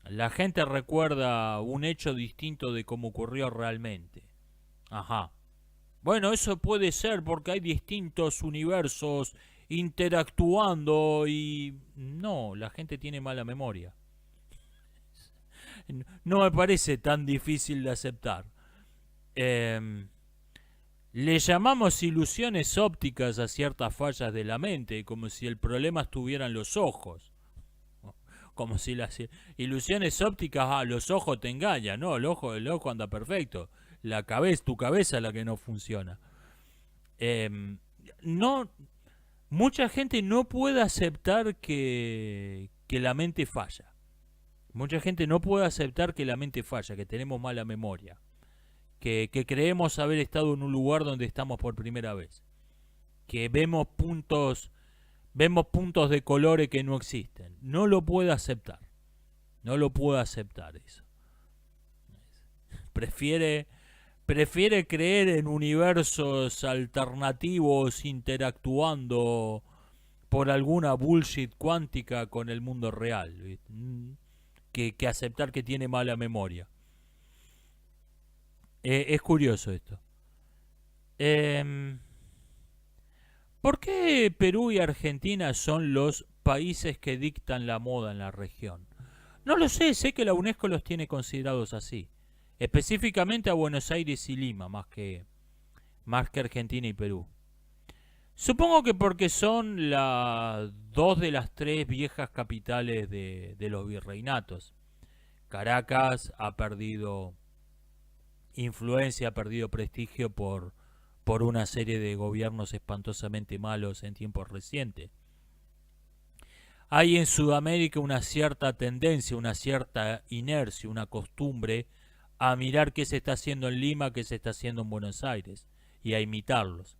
La gente recuerda un hecho distinto de cómo ocurrió realmente. Ajá. Bueno, eso puede ser porque hay distintos universos interactuando y... No, la gente tiene mala memoria. No me parece tan difícil de aceptar. Le llamamos ilusiones ópticas a ciertas fallas de la mente, como si el problema estuviera en los ojos. Como si las ilusiones ópticas, los ojos te engañan, no, el ojo anda perfecto. Tu cabeza es la que no funciona. No, mucha gente no puede aceptar que la mente falla. Mucha gente no puede aceptar que la mente falla, que tenemos mala memoria, que creemos haber estado en un lugar donde estamos por primera vez, que vemos puntos de colores que no existen. No lo puede aceptar. No lo puede aceptar eso. Prefiere creer en universos alternativos interactuando por alguna bullshit cuántica con el mundo real, que aceptar que tiene mala memoria. Es curioso esto. ¿Por qué Perú y Argentina son los países que dictan la moda en la región? No lo sé que la UNESCO los tiene considerados así. Específicamente a Buenos Aires y Lima, más que Argentina y Perú. Supongo que porque son dos de las tres viejas capitales de los virreinatos. Caracas ha perdido influencia, ha perdido prestigio por una serie de gobiernos espantosamente malos en tiempos recientes. hay en Sudamérica una cierta tendencia, una cierta inercia, una costumbre a mirar qué se está haciendo en Lima, qué se está haciendo en Buenos Aires y a imitarlos.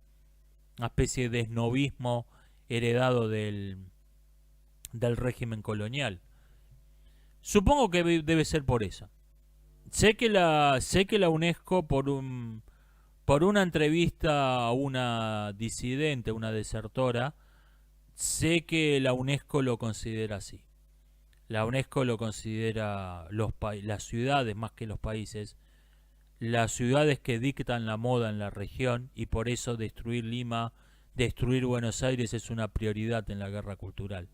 Una especie de esnovismo heredado del régimen colonial. Supongo que debe ser por eso. Sé que la UNESCO por una entrevista a una disidente, una desertora, sé que la UNESCO lo considera así. La UNESCO lo considera las ciudades más que los países, las ciudades que dictan la moda en la región, y por eso destruir Lima, destruir Buenos Aires es una prioridad en la guerra cultural.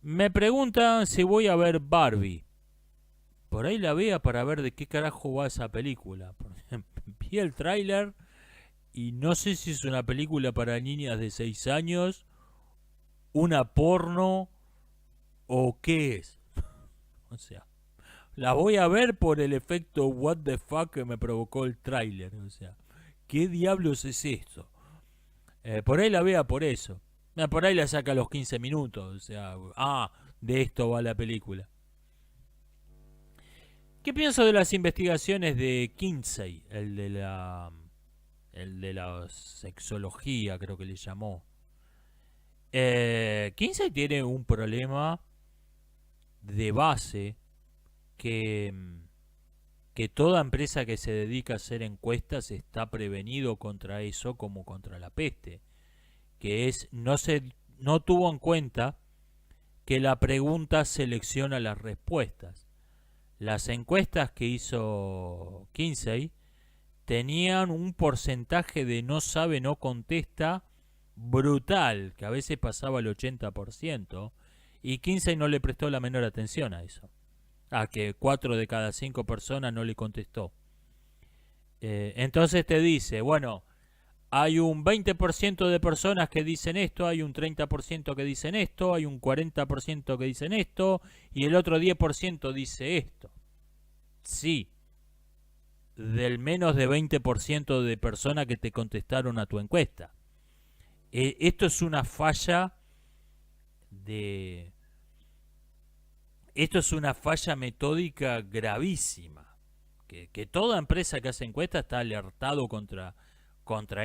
Me preguntan si voy a ver Barbie. Por ahí la vea para ver de qué carajo va esa película. Vi el tráiler y no sé si es una película para niñas de 6 años, una porno o qué es. O sea, la voy a ver por el efecto what the fuck que me provocó el tráiler. O sea, ¿qué diablos es esto? Por ahí la vea por eso. Por ahí la saca a los 15 minutos. O sea, de esto va la película. ¿Qué pienso de las investigaciones de Kinsey? El de la sexología, creo que le llamó. Kinsey tiene un problema de base que toda empresa que se dedica a hacer encuestas está prevenido contra eso como contra la peste, que es no tuvo en cuenta que la pregunta selecciona las respuestas. Las encuestas que hizo Kinsey tenían un porcentaje de no sabe, no contesta brutal, que a veces pasaba el 80%, y Kinsey no le prestó la menor atención a eso, a que 4 de cada 5 personas no le contestó. Entonces te dice, bueno, hay un 20% de personas que dicen esto, hay un 30% que dicen esto, hay un 40% que dicen esto, y el otro 10% dice esto. Sí, del menos de 20% de personas que te contestaron a tu encuesta. Esto es una falla metódica gravísima. Que toda empresa que hace encuestas está alertado contra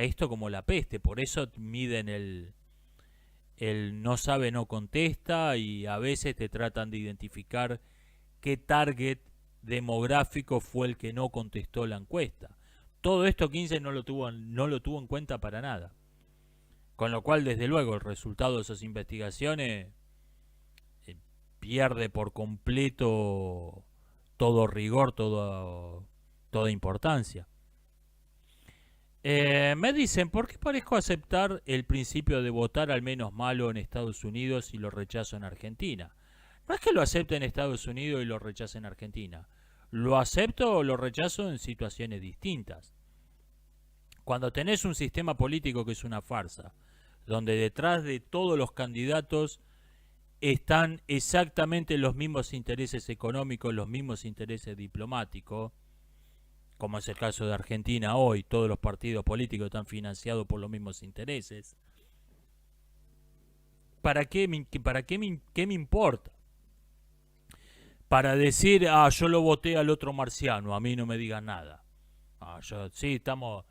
esto como la peste. Por eso miden el no sabe, no contesta, y a veces te tratan de identificar qué target demográfico fue el que no contestó la encuesta. Todo esto 15 no lo tuvo en cuenta para nada. Con lo cual, desde luego, el resultado de esas investigaciones pierde por completo todo rigor, toda importancia. Me dicen, ¿por qué parezco aceptar el principio de votar al menos malo en Estados Unidos y lo rechazo en Argentina? No es que lo acepte en Estados Unidos y lo rechace en Argentina. Lo acepto o lo rechazo en situaciones distintas. Cuando tenés un sistema político que es una farsa, donde detrás de todos los candidatos están exactamente los mismos intereses económicos, los mismos intereses diplomáticos, como es el caso de Argentina hoy, todos los partidos políticos están financiados por los mismos intereses. ¿Qué me importa? Para decir, yo lo voté al otro marciano, a mí no me digan nada. Sí, estamos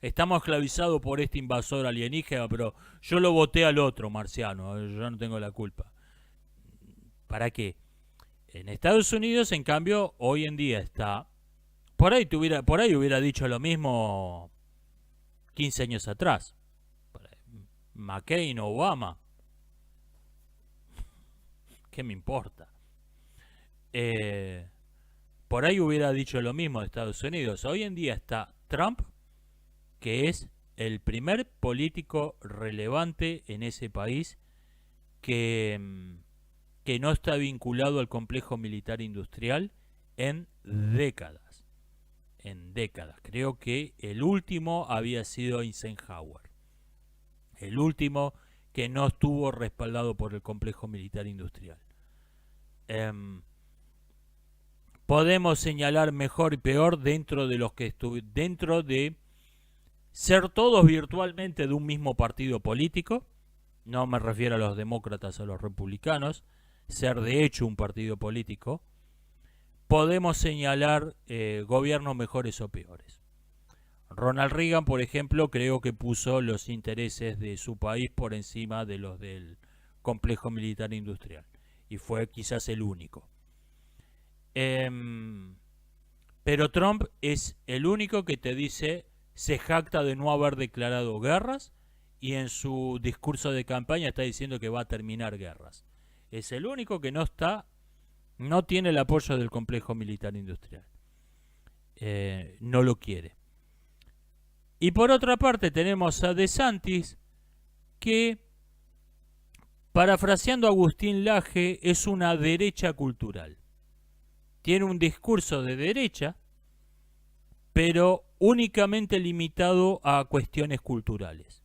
esclavizados por este invasor alienígena, pero yo lo voté al otro marciano, yo no tengo la culpa. ¿Para qué? En Estados Unidos, en cambio, hoy en día está... Por ahí hubiera dicho lo mismo 15 años atrás. McCain o Obama. ¿Qué me importa? Por ahí hubiera dicho lo mismo de Estados Unidos. Hoy en día está Trump, que es el primer político relevante en ese país que no está vinculado al complejo militar industrial en décadas. Creo que el último había sido Eisenhower. El último que no estuvo respaldado por el complejo militar industrial. Podemos señalar mejor y peor dentro de ser todos virtualmente de un mismo partido político, no me refiero a los demócratas o a los republicanos, ser de hecho un partido político, podemos señalar gobiernos mejores o peores. Ronald Reagan, por ejemplo, creo que puso los intereses de su país por encima de los del complejo militar industrial, y fue quizás el único. Pero Trump es el único que te dice, se jacta de no haber declarado guerras, y en su discurso de campaña está diciendo que va a terminar guerras. Es el único que no tiene el apoyo del complejo militar industrial. No lo quiere. Y por otra parte tenemos a DeSantis, que, parafraseando a Agustín Laje, es una derecha cultural. Tiene un discurso de derecha, pero únicamente limitado a cuestiones culturales.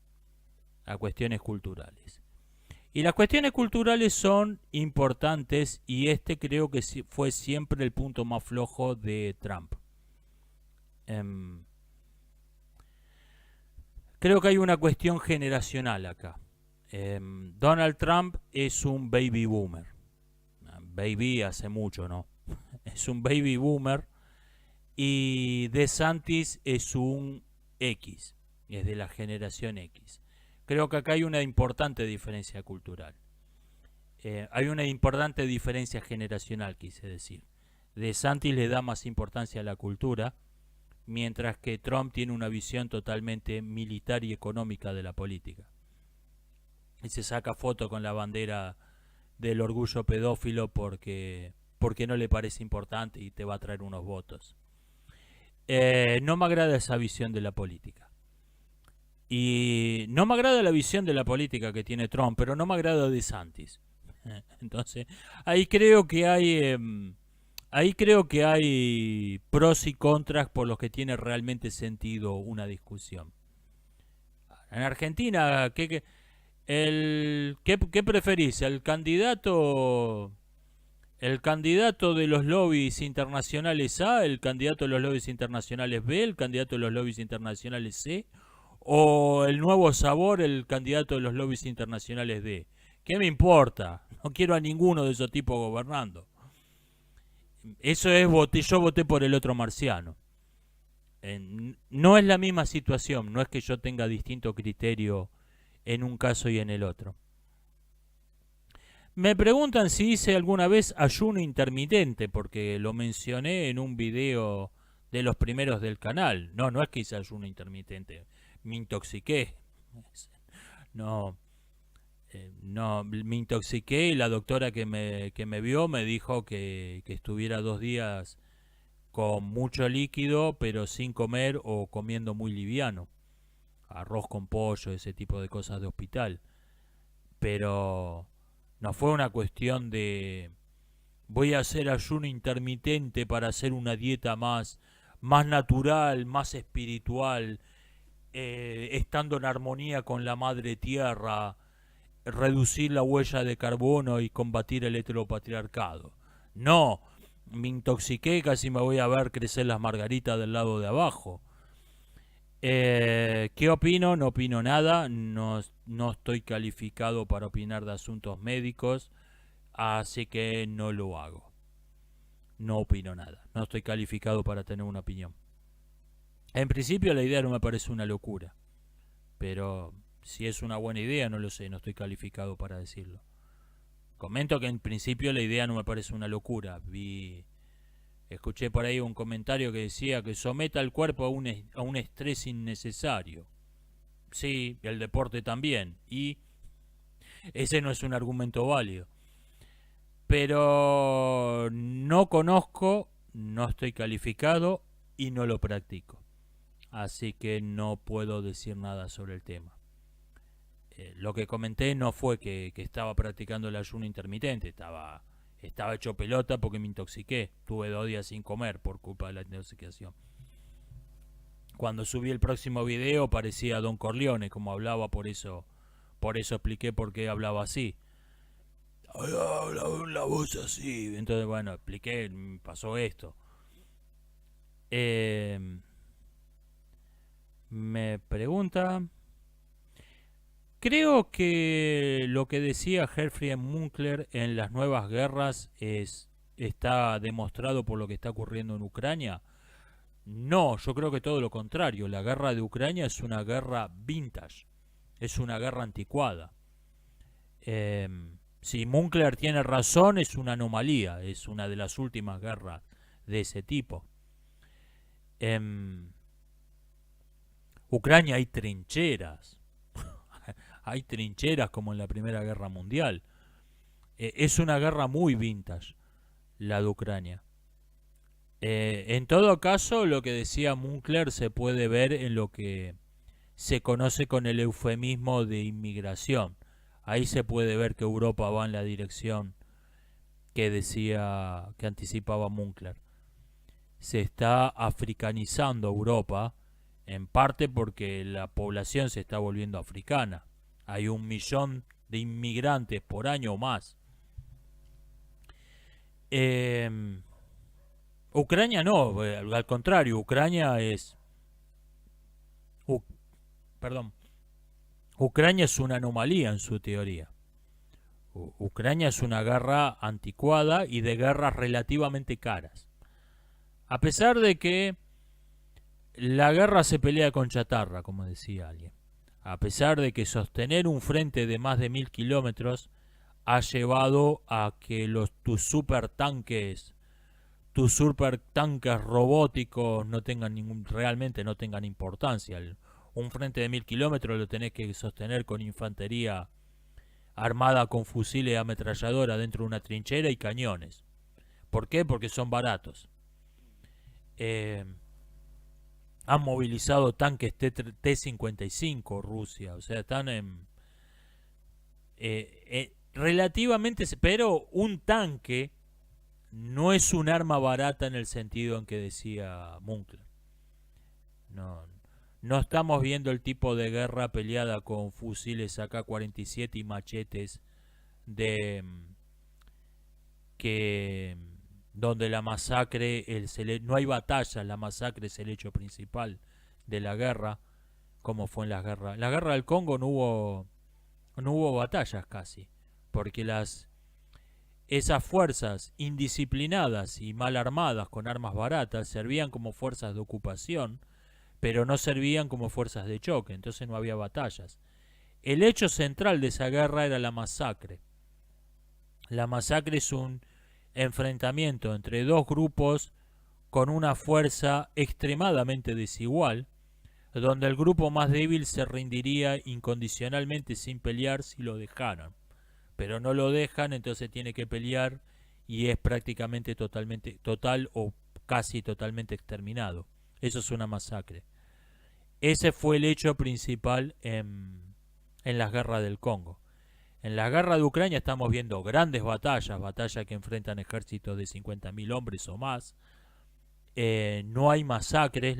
Y las cuestiones culturales son importantes, y este creo que fue siempre el punto más flojo de Trump. Creo que hay una cuestión generacional acá. Donald Trump es un baby boomer. Baby hace mucho, ¿no? Es un baby boomer. Y DeSantis es un X. Es de la generación X. Creo que acá hay una importante diferencia cultural. Hay una importante diferencia generacional, quise decir. DeSantis le da más importancia a la cultura, mientras que Trump tiene una visión totalmente militar y económica de la política. Y se saca foto con la bandera del orgullo pedófilo porque no le parece importante y te va a traer unos votos. No me agrada esa visión de la política. Y no me agrada la visión de la política que tiene Trump, pero no me agrada DeSantis. Entonces, ahí creo que hay pros y contras por los que tiene realmente sentido una discusión. En Argentina, ¿qué preferís? ¿El candidato de los lobbies internacionales A, el candidato de los lobbies internacionales B, el candidato de los lobbies internacionales C, o el nuevo sabor, el candidato de los lobbies internacionales D? ¿Qué me importa? No quiero a ninguno de esos tipos gobernando. Eso es, yo voté por el otro marciano. No es la misma situación, no es que yo tenga distinto criterio en un caso y en el otro. Me preguntan si hice alguna vez ayuno intermitente, porque lo mencioné en un video de los primeros del canal. No es que hice ayuno intermitente, me intoxiqué. No, me intoxiqué, y la doctora que me vio me dijo que estuviera 2 días con mucho líquido, pero sin comer o comiendo muy liviano. Arroz con pollo, ese tipo de cosas de hospital. Pero no fue una cuestión de voy a hacer ayuno intermitente para hacer una dieta más natural, más espiritual, estando en armonía con la madre tierra, reducir la huella de carbono y combatir el heteropatriarcado. No, me intoxiqué, casi me voy a ver crecer las margaritas del lado de abajo. ¿Qué opino? No opino nada, no estoy calificado para opinar de asuntos médicos, así que no lo hago. No opino nada, no estoy calificado para tener una opinión. En principio la idea no me parece una locura, pero si es una buena idea no lo sé, no estoy calificado para decirlo. Comento que en principio la idea no me parece una locura. Escuché por ahí un comentario que decía que someta al cuerpo a un estrés innecesario. Sí, el deporte también. Y ese no es un argumento válido. Pero no conozco, no estoy calificado y no lo practico. Así que no puedo decir nada sobre el tema. Lo que comenté no fue que estaba practicando el ayuno intermitente, estaba hecho pelota porque me intoxiqué. Tuve 2 días sin comer por culpa de la intoxicación. Cuando subí el próximo video parecía Don Corleone como hablaba, por eso expliqué por qué hablaba así. Hablaba una voz así. Entonces, bueno, expliqué, pasó esto. Me pregunta Creo que lo que decía Herfried Münkler en las nuevas guerras está demostrado por lo que está ocurriendo en Ucrania. No, yo creo que todo lo contrario. La guerra de Ucrania es una guerra vintage, es una guerra anticuada. Si Münkler tiene razón, es una anomalía, es una de las últimas guerras de ese tipo. En Ucrania hay trincheras, hay trincheras como en la Primera Guerra Mundial. Es una guerra muy vintage, la de Ucrania. En todo caso, lo que decía Münkler se puede ver en lo que se conoce con el eufemismo de inmigración. Ahí se puede ver que Europa va en la dirección que anticipaba Münkler. Se está africanizando Europa, en parte porque la población se está volviendo africana. Hay 1 millón de inmigrantes por año o más. Ucrania no, al contrario, Ucrania es una anomalía en su teoría. Ucrania es una guerra anticuada y de guerras relativamente caras. A pesar de que la guerra se pelea con chatarra, como decía alguien. A pesar de que sostener un frente de más de 1000 kilómetros ha llevado a que tus supertanques robóticos realmente no tengan importancia. Un frente de 1000 kilómetros lo tenés que sostener con infantería armada con fusiles de ametralladora dentro de una trinchera y cañones. ¿Por qué? Porque son baratos. Han movilizado tanques T-55 Rusia, o sea, están relativamente, pero un tanque no es un arma barata en el sentido en que decía Münkler. No estamos viendo el tipo de guerra peleada con fusiles AK-47 y machetes donde la masacre, no hay batallas, la masacre es el hecho principal de la guerra, como fue en la guerra del Congo no hubo batallas casi, porque esas fuerzas indisciplinadas y mal armadas con armas baratas servían como fuerzas de ocupación, pero no servían como fuerzas de choque, entonces no había batallas. El hecho central de esa guerra era la masacre. La masacre es un enfrentamiento entre dos grupos con una fuerza extremadamente desigual, donde el grupo más débil se rendiría incondicionalmente sin pelear si lo dejaran. Pero no lo dejan, entonces tiene que pelear y es prácticamente total o casi totalmente exterminado. Eso es una masacre. Ese fue el hecho principal en las guerras del Congo. En la guerra de Ucrania estamos viendo grandes batallas que enfrentan ejércitos de 50.000 hombres o más. No hay masacres,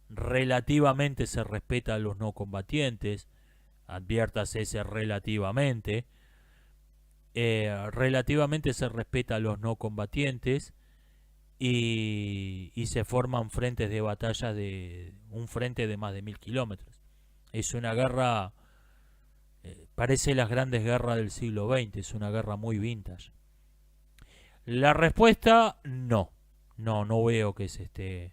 relativamente se respeta a los no combatientes. Adviértase ese relativamente. Relativamente se respeta a los no combatientes y se forman frentes de batalla un frente de más de 1000 kilómetros. Es una guerra, parece las grandes guerras del siglo XX, es una guerra muy vintage. La respuesta, no veo que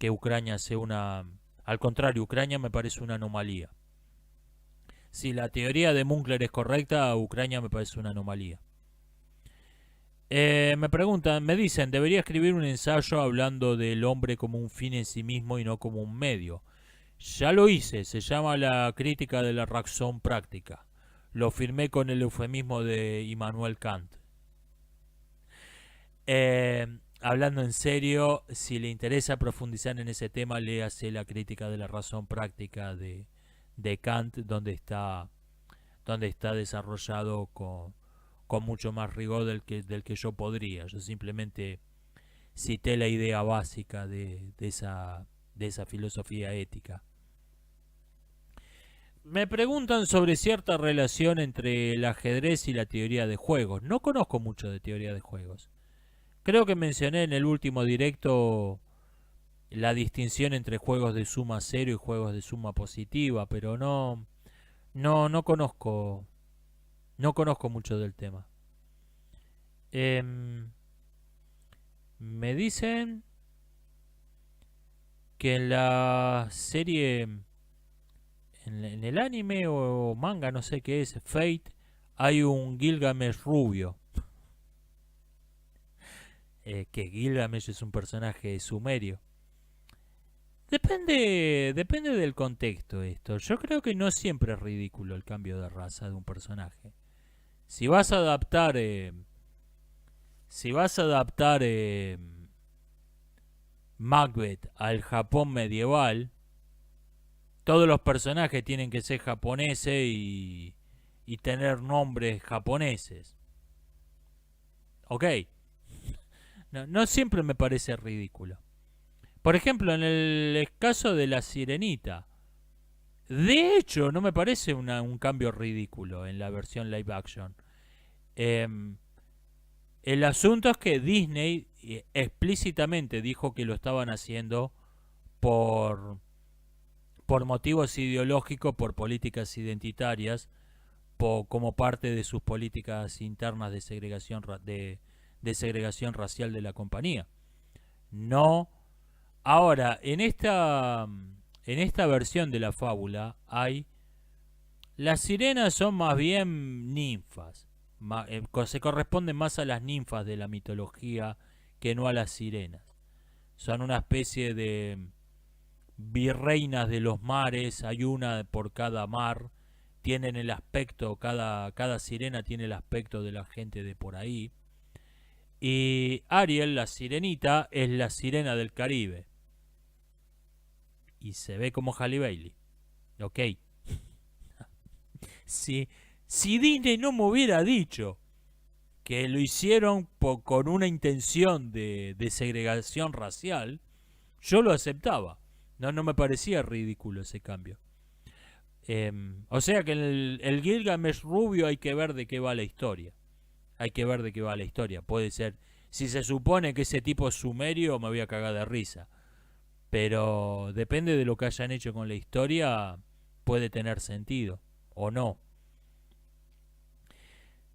Ucrania sea al contrario, Ucrania me parece una anomalía. Si la teoría de Münkler es correcta, Ucrania me parece una anomalía. Me dicen, debería escribir un ensayo hablando del hombre como un fin en sí mismo y no como un medio. Ya lo hice, se llama La crítica de la razón práctica. Lo firmé con el eufemismo de Immanuel Kant. Hablando en serio, si le interesa profundizar en ese tema, léase La crítica de la razón práctica de Kant, donde está desarrollado con mucho más rigor del que yo podría. Yo simplemente cité la idea básica de esa filosofía ética. Me preguntan sobre cierta relación entre el ajedrez y la teoría de juegos. No conozco mucho de teoría de juegos. Creo que mencioné en el último directo la distinción entre juegos de suma cero y juegos de suma positiva, pero no No conozco. No conozco mucho del tema. Em, Me dicen que en la serie, en el anime o manga, no sé qué es, Fate, hay un Gilgamesh rubio. Que Gilgamesh es un personaje sumerio. Depende del contexto esto. Yo creo que no siempre es ridículo el cambio de raza de un personaje. Si vas a adaptar, si vas a adaptar Macbeth al Japón medieval, todos los personajes tienen que ser japoneses y tener nombres japoneses. Ok, no siempre me parece ridículo. Por ejemplo, en el caso de la Sirenita, de hecho, no me parece un cambio ridículo en la versión live action. Em, el asunto es que Disney explícitamente dijo que lo estaban haciendo por, por motivos ideológicos, por políticas identitarias, como parte de sus políticas internas de segregación, de segregación racial de la compañía. No. Ahora, en esta versión de la fábula hay... Las sirenas son más bien ninfas. Se corresponden más a las ninfas de la mitología que no a las sirenas. Son una especie de virreinas de los mares, hay una por cada mar, tienen el aspecto, cada sirena tiene el aspecto de la gente de por ahí. Y Ariel, la sirenita, es la sirena del Caribe. Y se ve como Halle Bailey. Ok. Si Disney no me hubiera dicho que lo hicieron con una intención de segregación racial, yo lo aceptaba. No me parecía ridículo ese cambio. O sea que el Gilgamesh rubio hay que ver de qué va la historia. Hay que ver de qué va la historia. Puede ser, si se supone que ese tipo es sumerio, me voy a cagar de risa. Pero depende de lo que hayan hecho con la historia, puede tener sentido o no.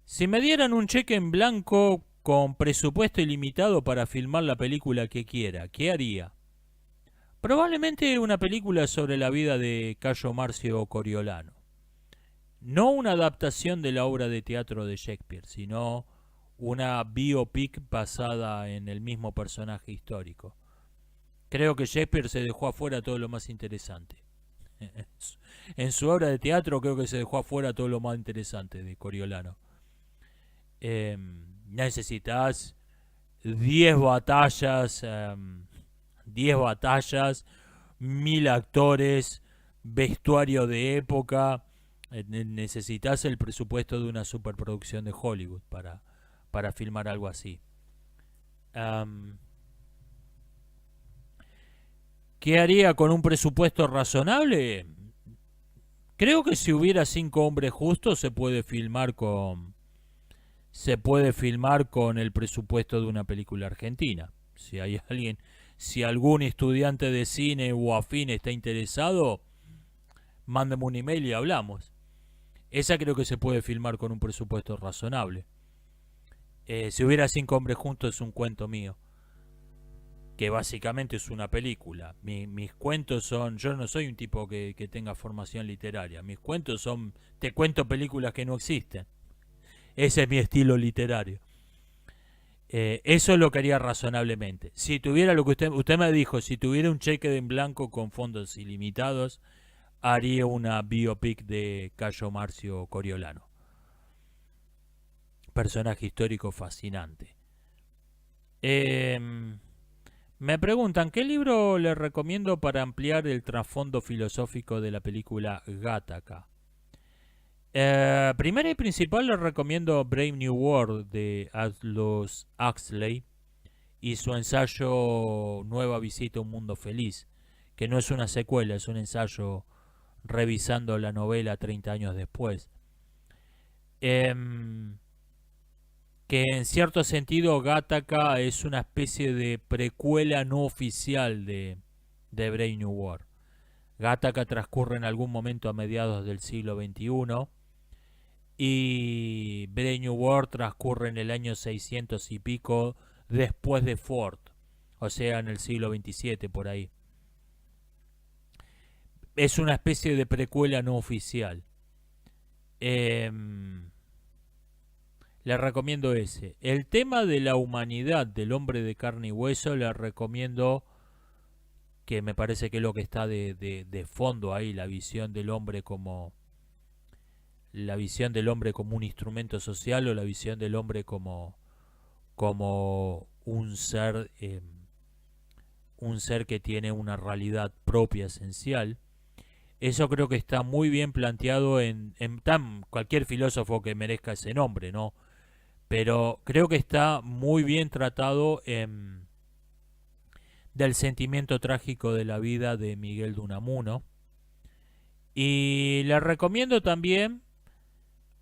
Si me dieran un cheque en blanco con presupuesto ilimitado para filmar la película que quiera, ¿qué haría? Probablemente una película sobre la vida de Cayo Marcio Coriolano. No una adaptación de la obra de teatro de Shakespeare, sino una biopic basada en el mismo personaje histórico. Creo que Shakespeare se dejó afuera todo lo más interesante. En su obra de teatro creo que se dejó afuera todo lo más interesante de Coriolano. Necesitas 10 batallas, 10 batallas, 1000 actores, vestuario de época. Necesitas el presupuesto de una superproducción de Hollywood para filmar algo así. ¿Qué haría con un presupuesto razonable? Creo que si hubiera 5 hombres justos se puede filmar con el presupuesto de una película argentina. Si hay alguien, si algún estudiante de cine o afín está interesado, mándame un email y hablamos. Esa creo que se puede filmar con un presupuesto razonable. Si hubiera 5 hombres juntos es un cuento mío, que básicamente es una película. Mis cuentos son... Yo no soy un tipo que tenga formación literaria. Mis cuentos son... Te cuento películas que no existen. Ese es mi estilo literario. Eso es lo que haría razonablemente. Si tuviera lo que usted me dijo, si tuviera un cheque en blanco con fondos ilimitados, haría una biopic de Cayo Marcio Coriolano. Personaje histórico fascinante. Me preguntan, ¿qué libro le recomiendo para ampliar el trasfondo filosófico de la película Gattaca? Primero y principal les recomiendo Brave New World de Aldous Huxley y su ensayo Nueva visita a un mundo feliz, que no es una secuela, es un ensayo revisando la novela 30 años después. Que en cierto sentido Gattaca es una especie de precuela no oficial de Brave New World. Gattaca transcurre en algún momento a mediados del siglo XXI y Brave New World transcurre en el año 600 y pico después de Ford, o sea, en el siglo XXVII por ahí. Es una especie de precuela no oficial. Le recomiendo ese. El tema de la humanidad del hombre de carne y hueso, le recomiendo, que me parece que es lo que está de fondo ahí, la visión del hombre como un instrumento social, o la visión del hombre como un ser que tiene una realidad propia, esencial. Eso creo que está muy bien planteado en cualquier filósofo que merezca ese nombre, ¿no? Pero creo que está muy bien tratado del sentimiento trágico de la vida de Miguel de Unamuno. Y le recomiendo también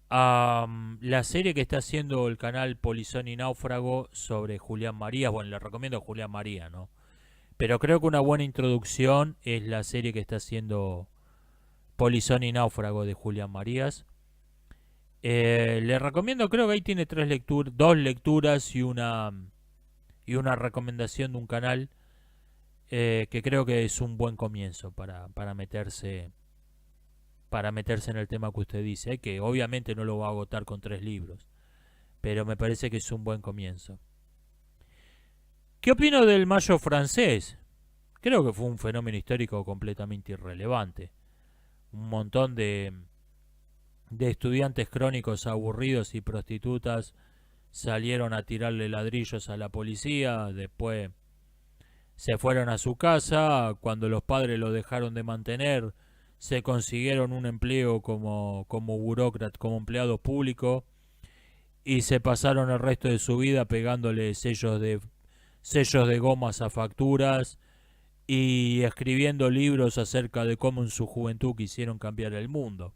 la serie que está haciendo el canal Polizón y Náufrago sobre Julián Marías. Bueno, le recomiendo a Julián Marías, ¿no? Pero creo que una buena introducción es la serie que está haciendo Polizón y Náufrago de Julián Marías. Le recomiendo, creo que ahí tiene dos lecturas y una recomendación de un canal que creo que es un buen comienzo para meterse en el tema que usted dice, que obviamente no lo va a agotar con 3 libros, pero me parece que es un buen comienzo. ¿Qué opino del Mayo francés? Creo que fue un fenómeno histórico completamente irrelevante. Un montón de estudiantes crónicos aburridos y prostitutas salieron a tirarle ladrillos a la policía, después se fueron a su casa, cuando los padres lo dejaron de mantener, se consiguieron un empleo como burócrata, como empleado público, y se pasaron el resto de su vida pegándole sellos de gomas a facturas y escribiendo libros acerca de cómo en su juventud quisieron cambiar el mundo.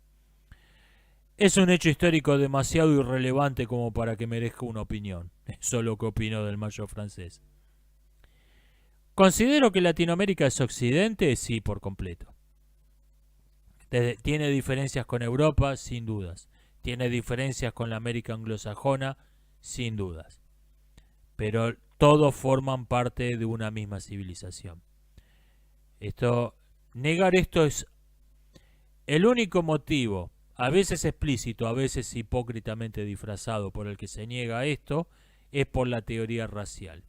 Es un hecho histórico demasiado irrelevante como para que merezca una opinión. Eso es lo que opino del Mayo francés. ¿Considero que Latinoamérica es Occidente? Sí, por completo. Tiene diferencias con Europa, sin dudas. Tiene diferencias con la América anglosajona, sin dudas. Pero todos forman parte de una misma civilización. Negar esto es el único motivo, a veces explícito, a veces hipócritamente disfrazado, por el que se niega esto, es por la teoría racial.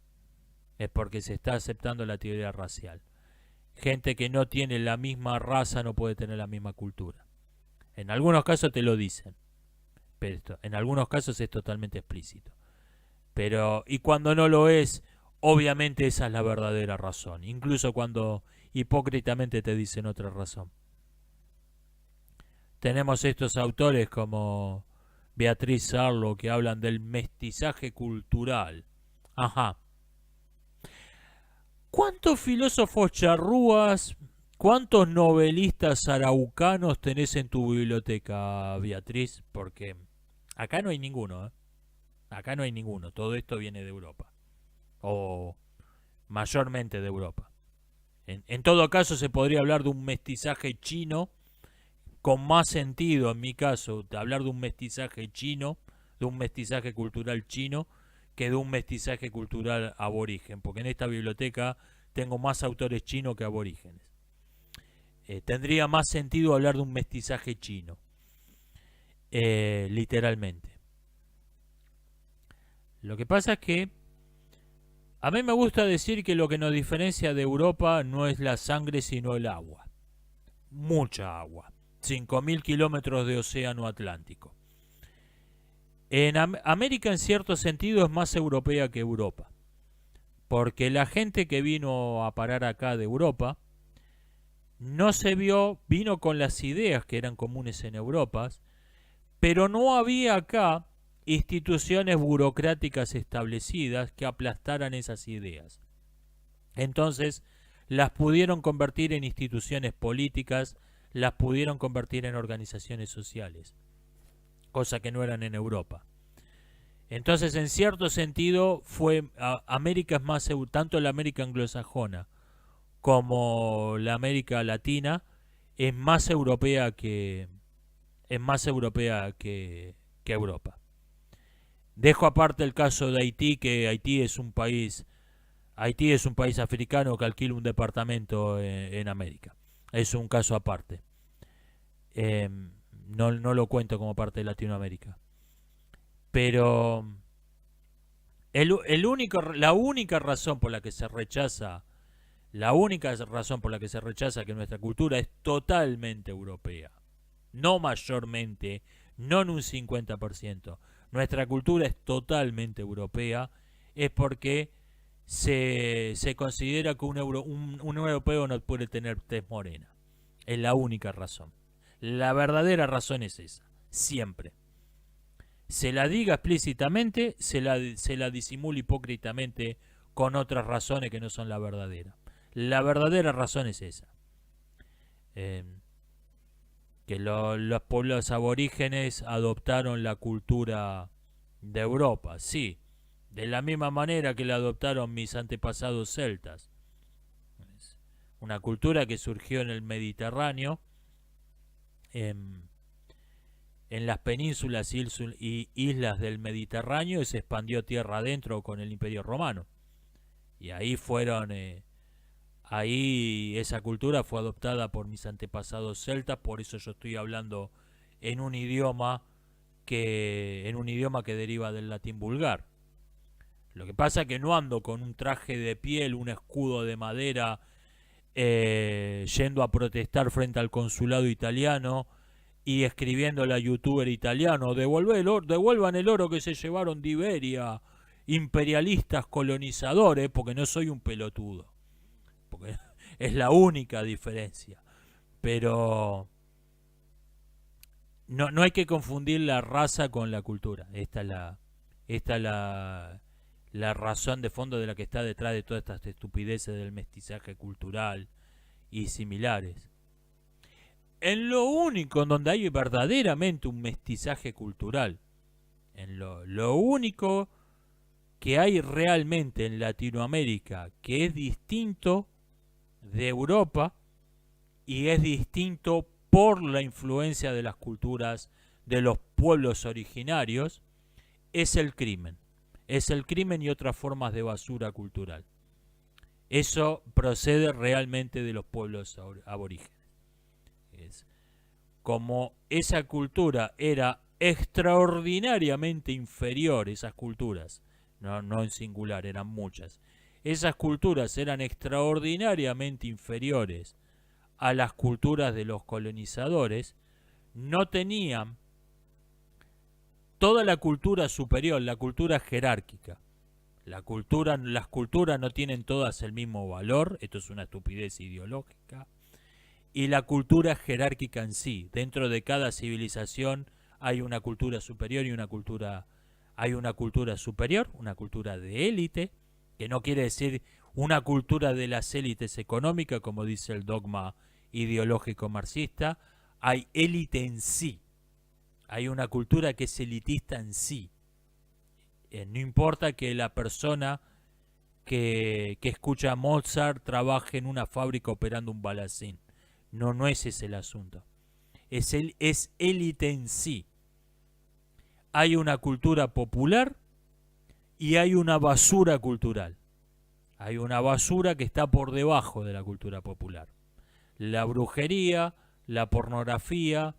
Es porque se está aceptando la teoría racial. Gente que no tiene la misma raza no puede tener la misma cultura. En algunos casos te lo dicen, pero en algunos casos es totalmente explícito. Y cuando no lo es, obviamente esa es la verdadera razón, incluso cuando hipócritamente te dicen otra razón. Tenemos estos autores como Beatriz Arlo que hablan del mestizaje cultural. Ajá. ¿Cuántos filósofos charrúas, cuántos novelistas araucanos tenés en tu biblioteca, Beatriz? Porque acá no hay ninguno, ¿eh? Acá no hay ninguno. Todo esto viene de Europa. O mayormente de Europa. En todo caso se podría hablar de un mestizaje chino, con más sentido en mi caso, de hablar de un mestizaje chino, de un mestizaje cultural chino, que de un mestizaje cultural aborigen, porque en esta biblioteca tengo más autores chinos que aborígenes. Tendría más sentido hablar de un mestizaje chino, literalmente. Lo que pasa es que a mí me gusta decir que lo que nos diferencia de Europa no es la sangre sino el agua. Mucha agua. 5.000 kilómetros de océano Atlántico. En América en cierto sentido es más europea que Europa, porque la gente que vino a parar acá de Europa vino con las ideas que eran comunes en Europa, pero no había acá instituciones burocráticas establecidas que aplastaran esas ideas. Entonces las pudieron convertir en instituciones políticas, las pudieron convertir en organizaciones sociales, cosa que no eran en Europa. Entonces, en cierto sentido, América es más, tanto la América anglosajona como la América latina, es más europea que que Europa. Dejo aparte el caso de Haití, que Haití es un país africano que alquila un departamento en América. Es un caso aparte. No lo cuento como parte de Latinoamérica. Pero la única razón por la que se rechaza que nuestra cultura es totalmente europea, no mayormente, no en un 50%, nuestra cultura es totalmente europea, es porque se considera que un europeo no puede tener tez morena. Es la única razón. La verdadera razón es esa, siempre. Se la diga explícitamente, se la disimula hipócritamente con otras razones que no son la verdadera. La verdadera razón es esa. Que los pueblos aborígenes adoptaron la cultura de Europa, sí, de la misma manera que la adoptaron mis antepasados celtas. Es una cultura que surgió en el Mediterráneo, en las penínsulas y islas del Mediterráneo, y se expandió tierra adentro con el Imperio Romano. Y ahí esa cultura fue adoptada por mis antepasados celtas, por eso yo estoy hablando en un idioma que deriva del latín vulgar. Lo que pasa es que no ando con un traje de piel, un escudo de madera, yendo a protestar frente al consulado italiano y escribiéndole a youtuber italiano: devuelvan el oro que se llevaron de Iberia, imperialistas colonizadores, porque no soy un pelotudo, porque es la única diferencia. Pero no hay que confundir la raza con la cultura. Esta es la razón de fondo de la que está detrás de todas estas estupideces del mestizaje cultural y similares. En lo único en donde hay verdaderamente un mestizaje cultural, en lo único que hay realmente en Latinoamérica que es distinto de Europa y es distinto por la influencia de las culturas de los pueblos originarios, es el crimen. Es el crimen y otras formas de basura cultural. Eso procede realmente de los pueblos aborígenes. Como esa cultura era extraordinariamente inferior, esas culturas, no en singular, eran muchas, esas culturas eran extraordinariamente inferiores a las culturas de los colonizadores, no tenían toda la cultura superior, la cultura jerárquica. Las culturas no tienen todas el mismo valor, esto es una estupidez ideológica, y la cultura jerárquica en sí. Dentro de cada civilización hay una cultura superior y hay una cultura superior, una cultura de élite, que no quiere decir una cultura de las élites económicas, como dice el dogma ideológico marxista. Hay élite en sí. Hay una cultura que es elitista en sí. No importa que la persona que escucha a Mozart trabaje en una fábrica operando un balacín. No es ese el asunto. Es élite en sí. Hay una cultura popular y hay una basura cultural. Hay una basura que está por debajo de la cultura popular. La brujería, la pornografía,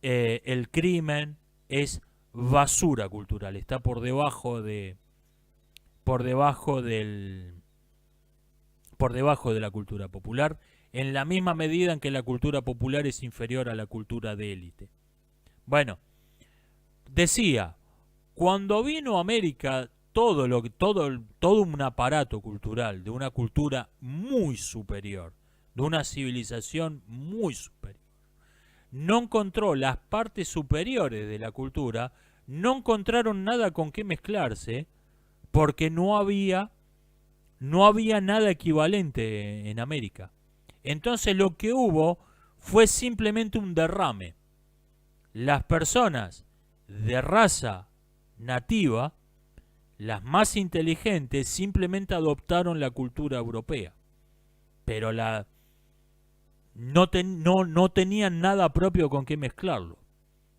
el crimen es basura cultural, está por debajo de la cultura popular, en la misma medida en que la cultura popular es inferior a la cultura de élite. Bueno, decía, cuando vino a América todo un aparato cultural de una cultura muy superior, de una civilización muy superior, no encontró las partes superiores de la cultura, no encontraron nada con qué mezclarse, porque no había nada equivalente en América. Entonces lo que hubo fue simplemente un derrame. Las personas de raza nativa, las más inteligentes, simplemente adoptaron la cultura europea. Pero no tenían nada propio con qué mezclarlo.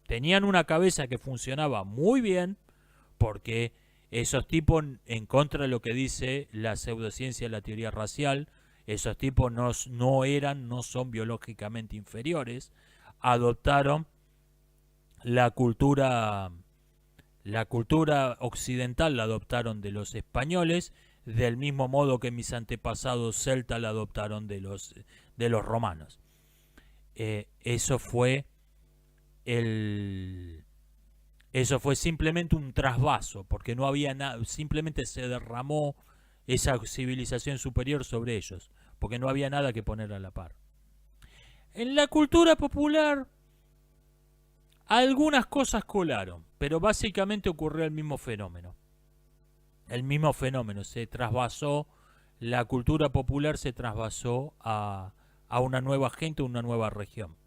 Tenían una cabeza que funcionaba muy bien, porque esos tipos, en contra de lo que dice la pseudociencia de la teoría racial, esos tipos no son biológicamente inferiores, adoptaron la cultura occidental, la adoptaron de los españoles, del mismo modo que mis antepasados celtas la adoptaron de los romanos. Eso fue simplemente un trasvaso, porque no había nada, simplemente se derramó esa civilización superior sobre ellos, porque no había nada que poner a la par. En la cultura popular algunas cosas colaron, pero básicamente ocurrió el mismo fenómeno. El mismo fenómeno, se trasvasó, la cultura popular se trasvasó a una nueva gente, a una nueva región.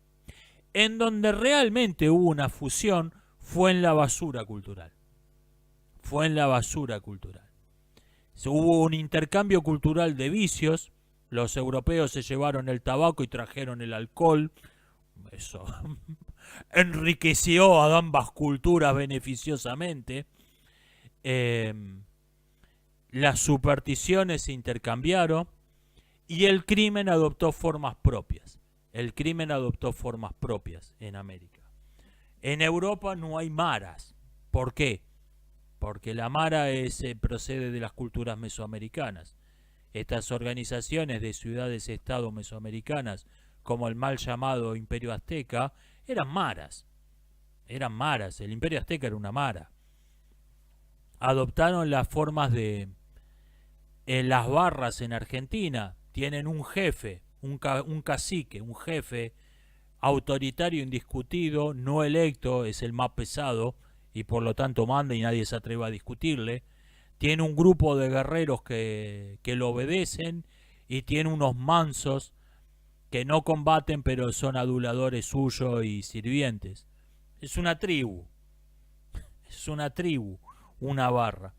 En donde realmente hubo una fusión fue en la basura cultural. Fue en la basura cultural. Hubo un intercambio cultural de vicios. Los europeos se llevaron el tabaco y trajeron el alcohol. Eso enriqueció a ambas culturas beneficiosamente. Las supersticiones se intercambiaron y el crimen adoptó formas propias. El crimen adoptó formas propias en América. En Europa no hay maras. ¿Por qué? Porque la mara procede de las culturas mesoamericanas. Estas organizaciones de ciudades-estado mesoamericanas, como el mal llamado Imperio Azteca, eran maras. Eran maras. El Imperio Azteca era una mara. Adoptaron las formas de... En las barras en Argentina tienen un jefe, un cacique, un jefe autoritario indiscutido, no electo, es el más pesado y por lo tanto manda y nadie se atreve a discutirle. Tiene un grupo de guerreros que lo obedecen y tiene unos mansos que no combaten pero son aduladores suyos y sirvientes. Es una tribu, una barra.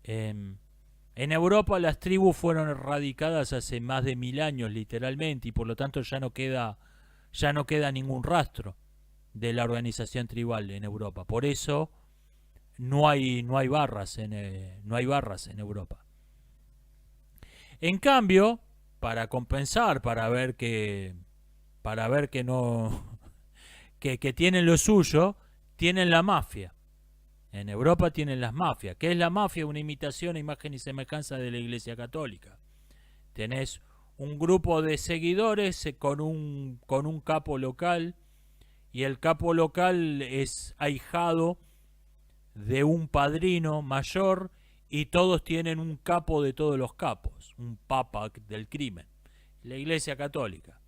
En Europa las tribus fueron erradicadas hace más de 1000 años literalmente y por lo tanto ya no queda ningún rastro de la organización tribal en Europa. Por eso no hay barras en Europa. En cambio, para compensar, para ver que no que tienen lo suyo, tienen la mafia. En Europa tienen las mafias. ¿Qué es la mafia? Una imitación, imagen y semejanza de la Iglesia Católica. Tenés un grupo de seguidores con un capo local y el capo local es ahijado de un padrino mayor y todos tienen un capo de todos los capos, un papa del crimen. La Iglesia Católica.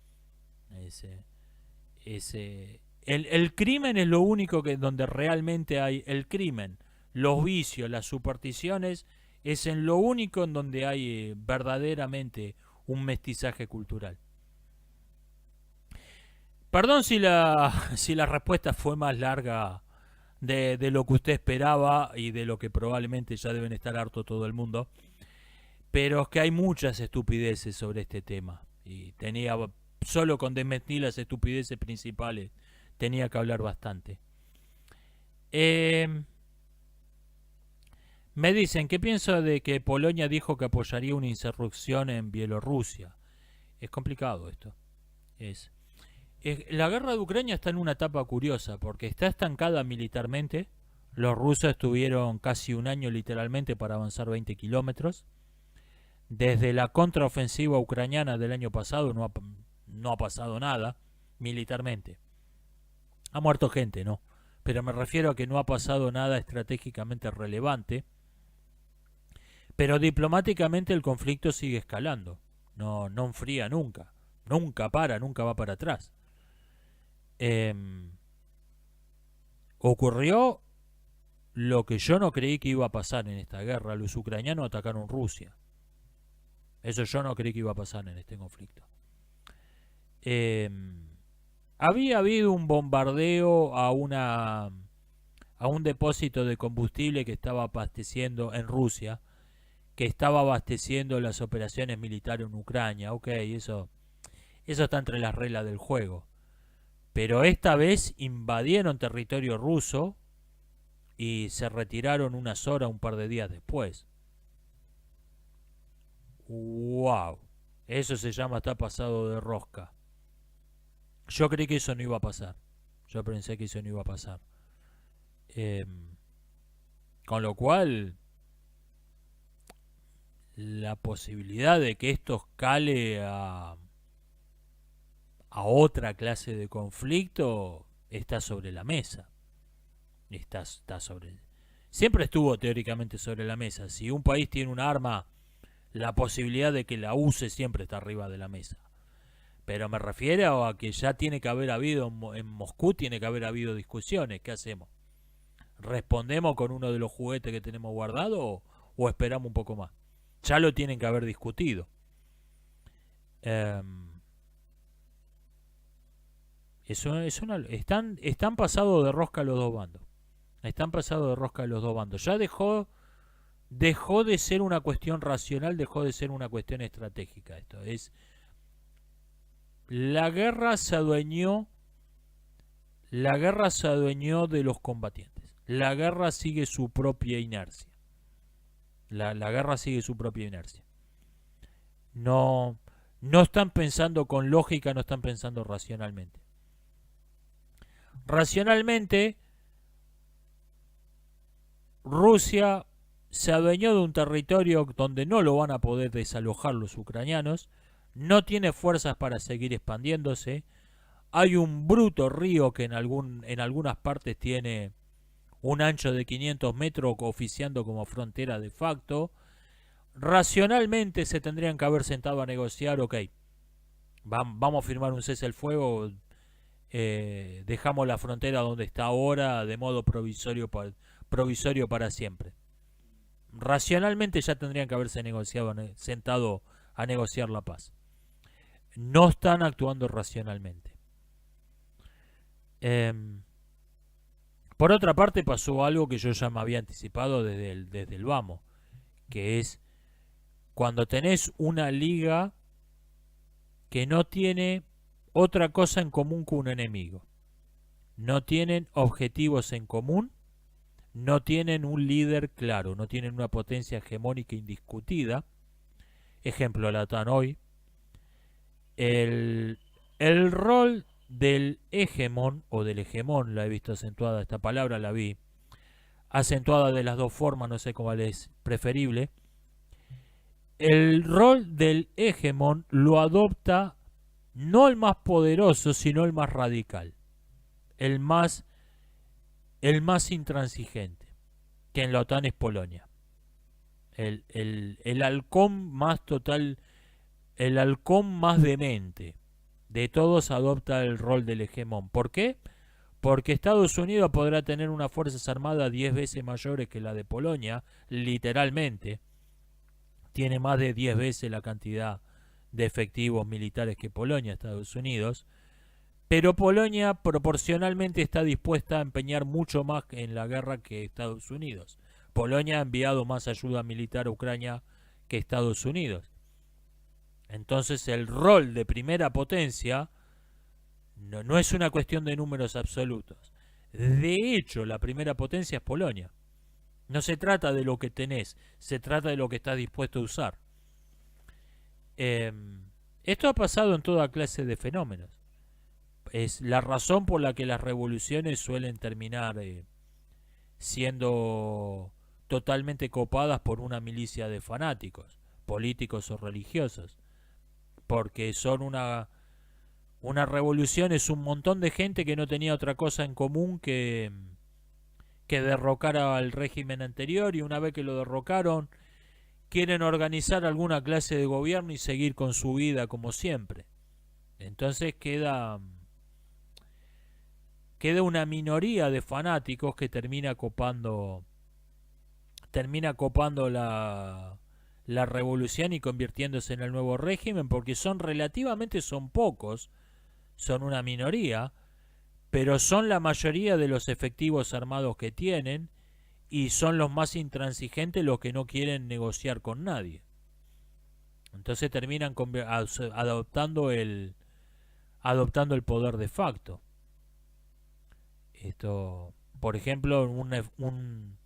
El crimen es lo único donde realmente hay el crimen. Los vicios, las supersticiones, es en lo único en donde hay verdaderamente un mestizaje cultural. Perdón si la respuesta fue más larga de lo que usted esperaba y de lo que probablemente ya deben estar harto todo el mundo, pero es que hay muchas estupideces sobre este tema y solo con desmentir las estupideces principales tenía que hablar bastante. Me dicen, ¿qué pienso de que Polonia dijo que apoyaría una insurrección en Bielorrusia? Es complicado esto. La guerra de Ucrania está en una etapa curiosa porque está estancada militarmente. Los rusos estuvieron casi un año literalmente para avanzar 20 kilómetros. Desde la contraofensiva ucraniana del año pasado no ha pasado nada militarmente. Ha muerto gente, ¿no? Pero me refiero a que no ha pasado nada estratégicamente relevante. Pero diplomáticamente el conflicto sigue escalando. No enfría nunca. Nunca va para atrás. Ocurrió lo que yo no creí que iba a pasar en esta guerra. Los ucranianos atacaron Rusia. Eso yo no creí que iba a pasar en este conflicto. Había habido un bombardeo a un depósito de combustible que estaba abasteciendo en Rusia, que estaba abasteciendo las operaciones militares en Ucrania. Ok, eso Eso está entre las reglas del juego. Pero esta vez invadieron territorio ruso y se retiraron unas horas, un par de días después. ¡Wow! Eso se llama está pasado de rosca. Yo creí que eso no iba a pasar. Yo pensé que eso no iba a pasar. Con lo cual, la posibilidad de que esto escale a otra clase de conflicto está sobre la mesa. Está sobre. Siempre estuvo teóricamente sobre la mesa. Si un país tiene un arma, la posibilidad de que la use siempre está arriba de la mesa. Pero me refiero a que ya tiene que haber habido en Moscú, tiene que haber habido discusiones. ¿Qué hacemos? ¿Respondemos con uno de los juguetes que tenemos guardado o esperamos un poco más? Ya lo tienen que haber discutido. Están pasados de rosca los dos bandos. Están pasados de rosca los dos bandos. Ya dejó de ser una cuestión racional, dejó de ser una cuestión estratégica. Esto es, la guerra se adueñó de los combatientes. La guerra sigue su propia inercia. La guerra sigue su propia inercia. No están pensando con lógica, no están pensando racionalmente. Racionalmente, Rusia se adueñó de un territorio donde no lo van a poder desalojar los ucranianos, no tiene fuerzas para seguir expandiéndose, hay un bruto río que en algunas partes tiene un ancho de 500 metros oficiando como frontera de facto. Racionalmente se tendrían que haber sentado a negociar, ok, vamos a firmar un cese al fuego, dejamos la frontera donde está ahora de modo provisorio para siempre. Racionalmente ya tendrían que haberse sentado a negociar la paz. No están actuando racionalmente. Por otra parte pasó algo que yo ya me había anticipado desde el vamos, que es cuando tenés una liga que no tiene otra cosa en común que un enemigo. No tienen objetivos en común, no tienen un líder claro, no tienen una potencia hegemónica indiscutida. Ejemplo, la OTAN hoy. El rol del hegemón o del hegemón, la he visto acentuada, esta palabra la vi acentuada de las dos formas, no sé cuál es preferible. El rol del hegemón lo adopta no el más poderoso, sino el más radical, el más intransigente, que en la OTAN es Polonia. El halcón más total, el halcón más demente de todos adopta el rol del hegemón. ¿Por qué? Porque Estados Unidos podrá tener unas fuerzas armadas 10 veces mayores que la de Polonia, literalmente. Tiene más de 10 veces la cantidad de efectivos militares que Polonia, Estados Unidos. Pero Polonia proporcionalmente está dispuesta a empeñar mucho más en la guerra que Estados Unidos. Polonia ha enviado más ayuda militar a Ucrania que Estados Unidos. Entonces el rol de primera potencia no es una cuestión de números absolutos. De hecho, la primera potencia es Polonia. No se trata de lo que tenés, se trata de lo que estás dispuesto a usar. Esto ha pasado en toda clase de fenómenos. Es la razón por la que las revoluciones suelen terminar siendo totalmente copadas por una milicia de fanáticos, políticos o religiosos. Porque son una revolución, es un montón de gente que no tenía otra cosa en común que derrocar al régimen anterior, y una vez que lo derrocaron quieren organizar alguna clase de gobierno y seguir con su vida como siempre. Entonces queda una minoría de fanáticos que termina copando la revolución y convirtiéndose en el nuevo régimen, porque son pocos, son una minoría, pero son la mayoría de los efectivos armados que tienen, y son los más intransigentes, los que no quieren negociar con nadie. Entonces terminan adoptando el adoptando el poder de facto. Esto, por ejemplo, un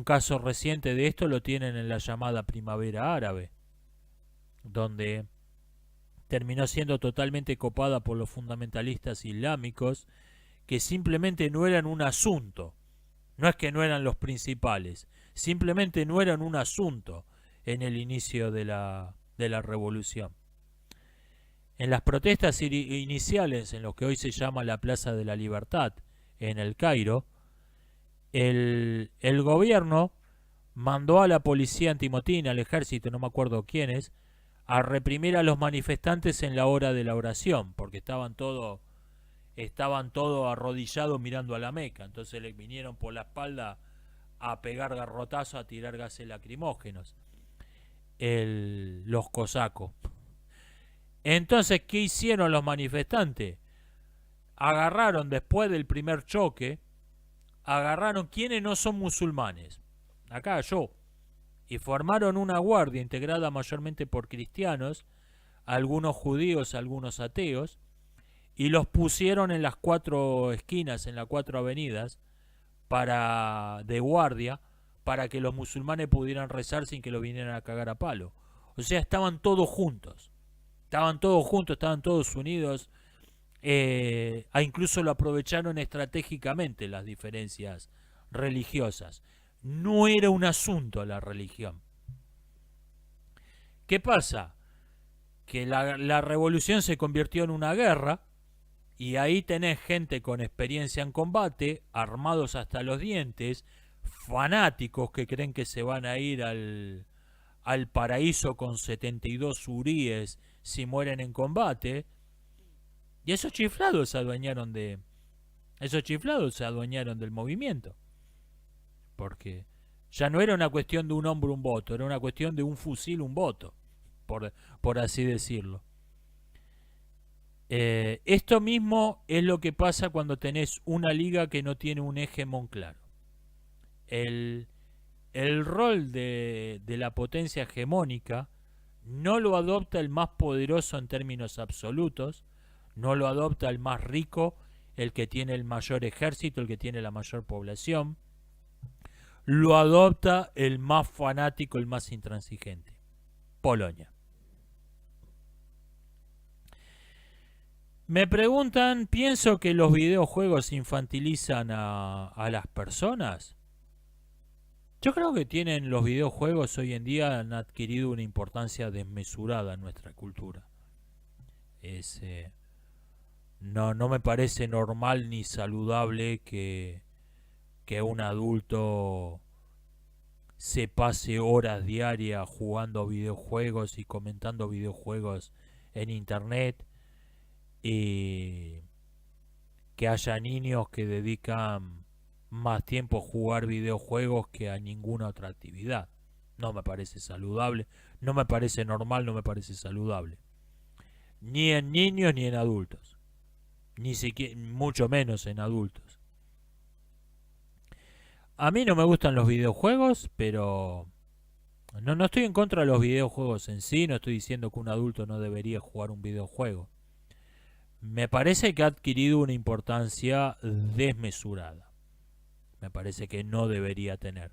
caso reciente de esto lo tienen en la llamada Primavera Árabe, donde terminó siendo totalmente copada por los fundamentalistas islámicos, que simplemente no eran un asunto. No es que no eran los principales, simplemente no eran un asunto en el inicio de la revolución. En las protestas iniciales, en lo que hoy se llama la Plaza de la Libertad, en el Cairo, el gobierno mandó a la policía antimotín, al ejército, no me acuerdo quiénes, a reprimir a los manifestantes en la hora de la oración, porque estaban todos arrodillados mirando a la Meca. Entonces les vinieron por la espalda a pegar garrotazos, a tirar gases lacrimógenos, los cosacos. Entonces, ¿qué hicieron los manifestantes? Agarraron, después del primer choque, agarraron quienes no son musulmanes, acá yo, y formaron una guardia integrada mayormente por cristianos, algunos judíos, algunos ateos, y los pusieron en las 4 esquinas, en las 4 avenidas, de guardia, para que los musulmanes pudieran rezar sin que los vinieran a cagar a palo. O sea, estaban todos juntos, estaban todos unidos. Incluso lo aprovecharon estratégicamente las diferencias religiosas. No era un asunto la religión. ¿Qué pasa? Que la revolución se convirtió en una guerra, y ahí tenés gente con experiencia en combate, armados hasta los dientes, fanáticos que creen que se van a ir al paraíso con 72 huríes si mueren en combate. Y esos chiflados se adueñaron del movimiento. Porque ya no era una cuestión de un hombre un voto, era una cuestión de un fusil un voto, por así decirlo. Esto mismo es lo que pasa cuando tenés una liga que no tiene un hegemón claro. El rol de la potencia hegemónica no lo adopta el más poderoso en términos absolutos, no lo adopta el más rico, el que tiene el mayor ejército, el que tiene la mayor población. Lo adopta el más fanático, el más intransigente. Polonia. Me preguntan, ¿pienso que los videojuegos infantilizan a las personas? Yo creo que los videojuegos hoy en día han adquirido una importancia desmesurada en nuestra cultura. No me parece normal ni saludable que un adulto se pase horas diarias jugando videojuegos y comentando videojuegos en internet, y que haya niños que dedican más tiempo a jugar videojuegos que a ninguna otra actividad. No me parece saludable, no me parece normal, no me parece saludable. Ni en niños ni en adultos. Ni siquiera, mucho menos en adultos. A mí no me gustan los videojuegos, pero no estoy en contra de los videojuegos en sí, no estoy diciendo que un adulto no debería jugar un videojuego. Me parece que ha adquirido una importancia desmesurada. Me parece que no debería tener.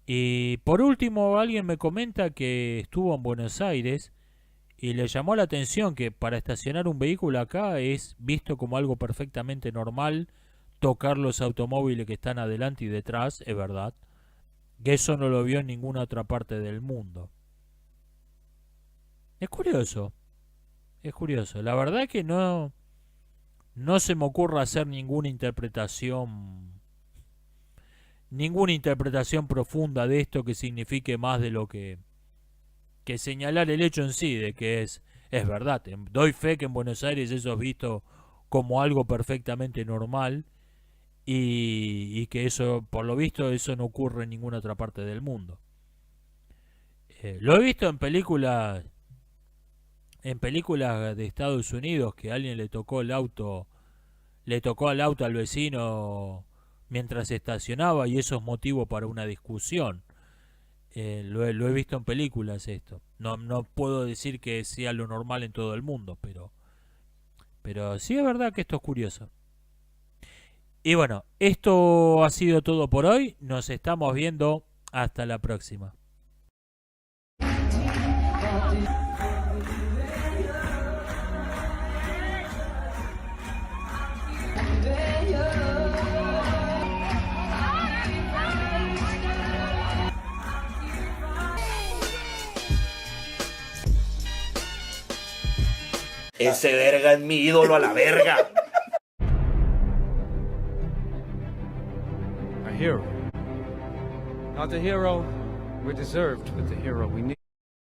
Y por último, alguien me comenta que estuvo en Buenos Aires y le llamó la atención que para estacionar un vehículo acá es visto como algo perfectamente normal tocar los automóviles que están adelante y detrás, es verdad. Que eso no lo vio en ninguna otra parte del mundo. Es curioso. Es curioso. La verdad es que no se me ocurre hacer ninguna interpretación profunda de esto que signifique más de lo que señalar el hecho en sí, de que es verdad. Doy fe que en Buenos Aires eso es visto como algo perfectamente normal, y que eso, por lo visto, eso no ocurre en ninguna otra parte del mundo. Lo he visto en películas de Estados Unidos, que alguien le tocó al auto al vecino mientras estacionaba, y eso es motivo para una discusión. Lo he visto en películas esto. No puedo decir que sea lo normal en todo el mundo, pero sí es verdad que esto es curioso. Y bueno, esto ha sido todo por hoy. Nos estamos viendo. Hasta la próxima. Ese verga es mi ídolo a la verga. A hero. Not the hero we deserved, but the hero we need.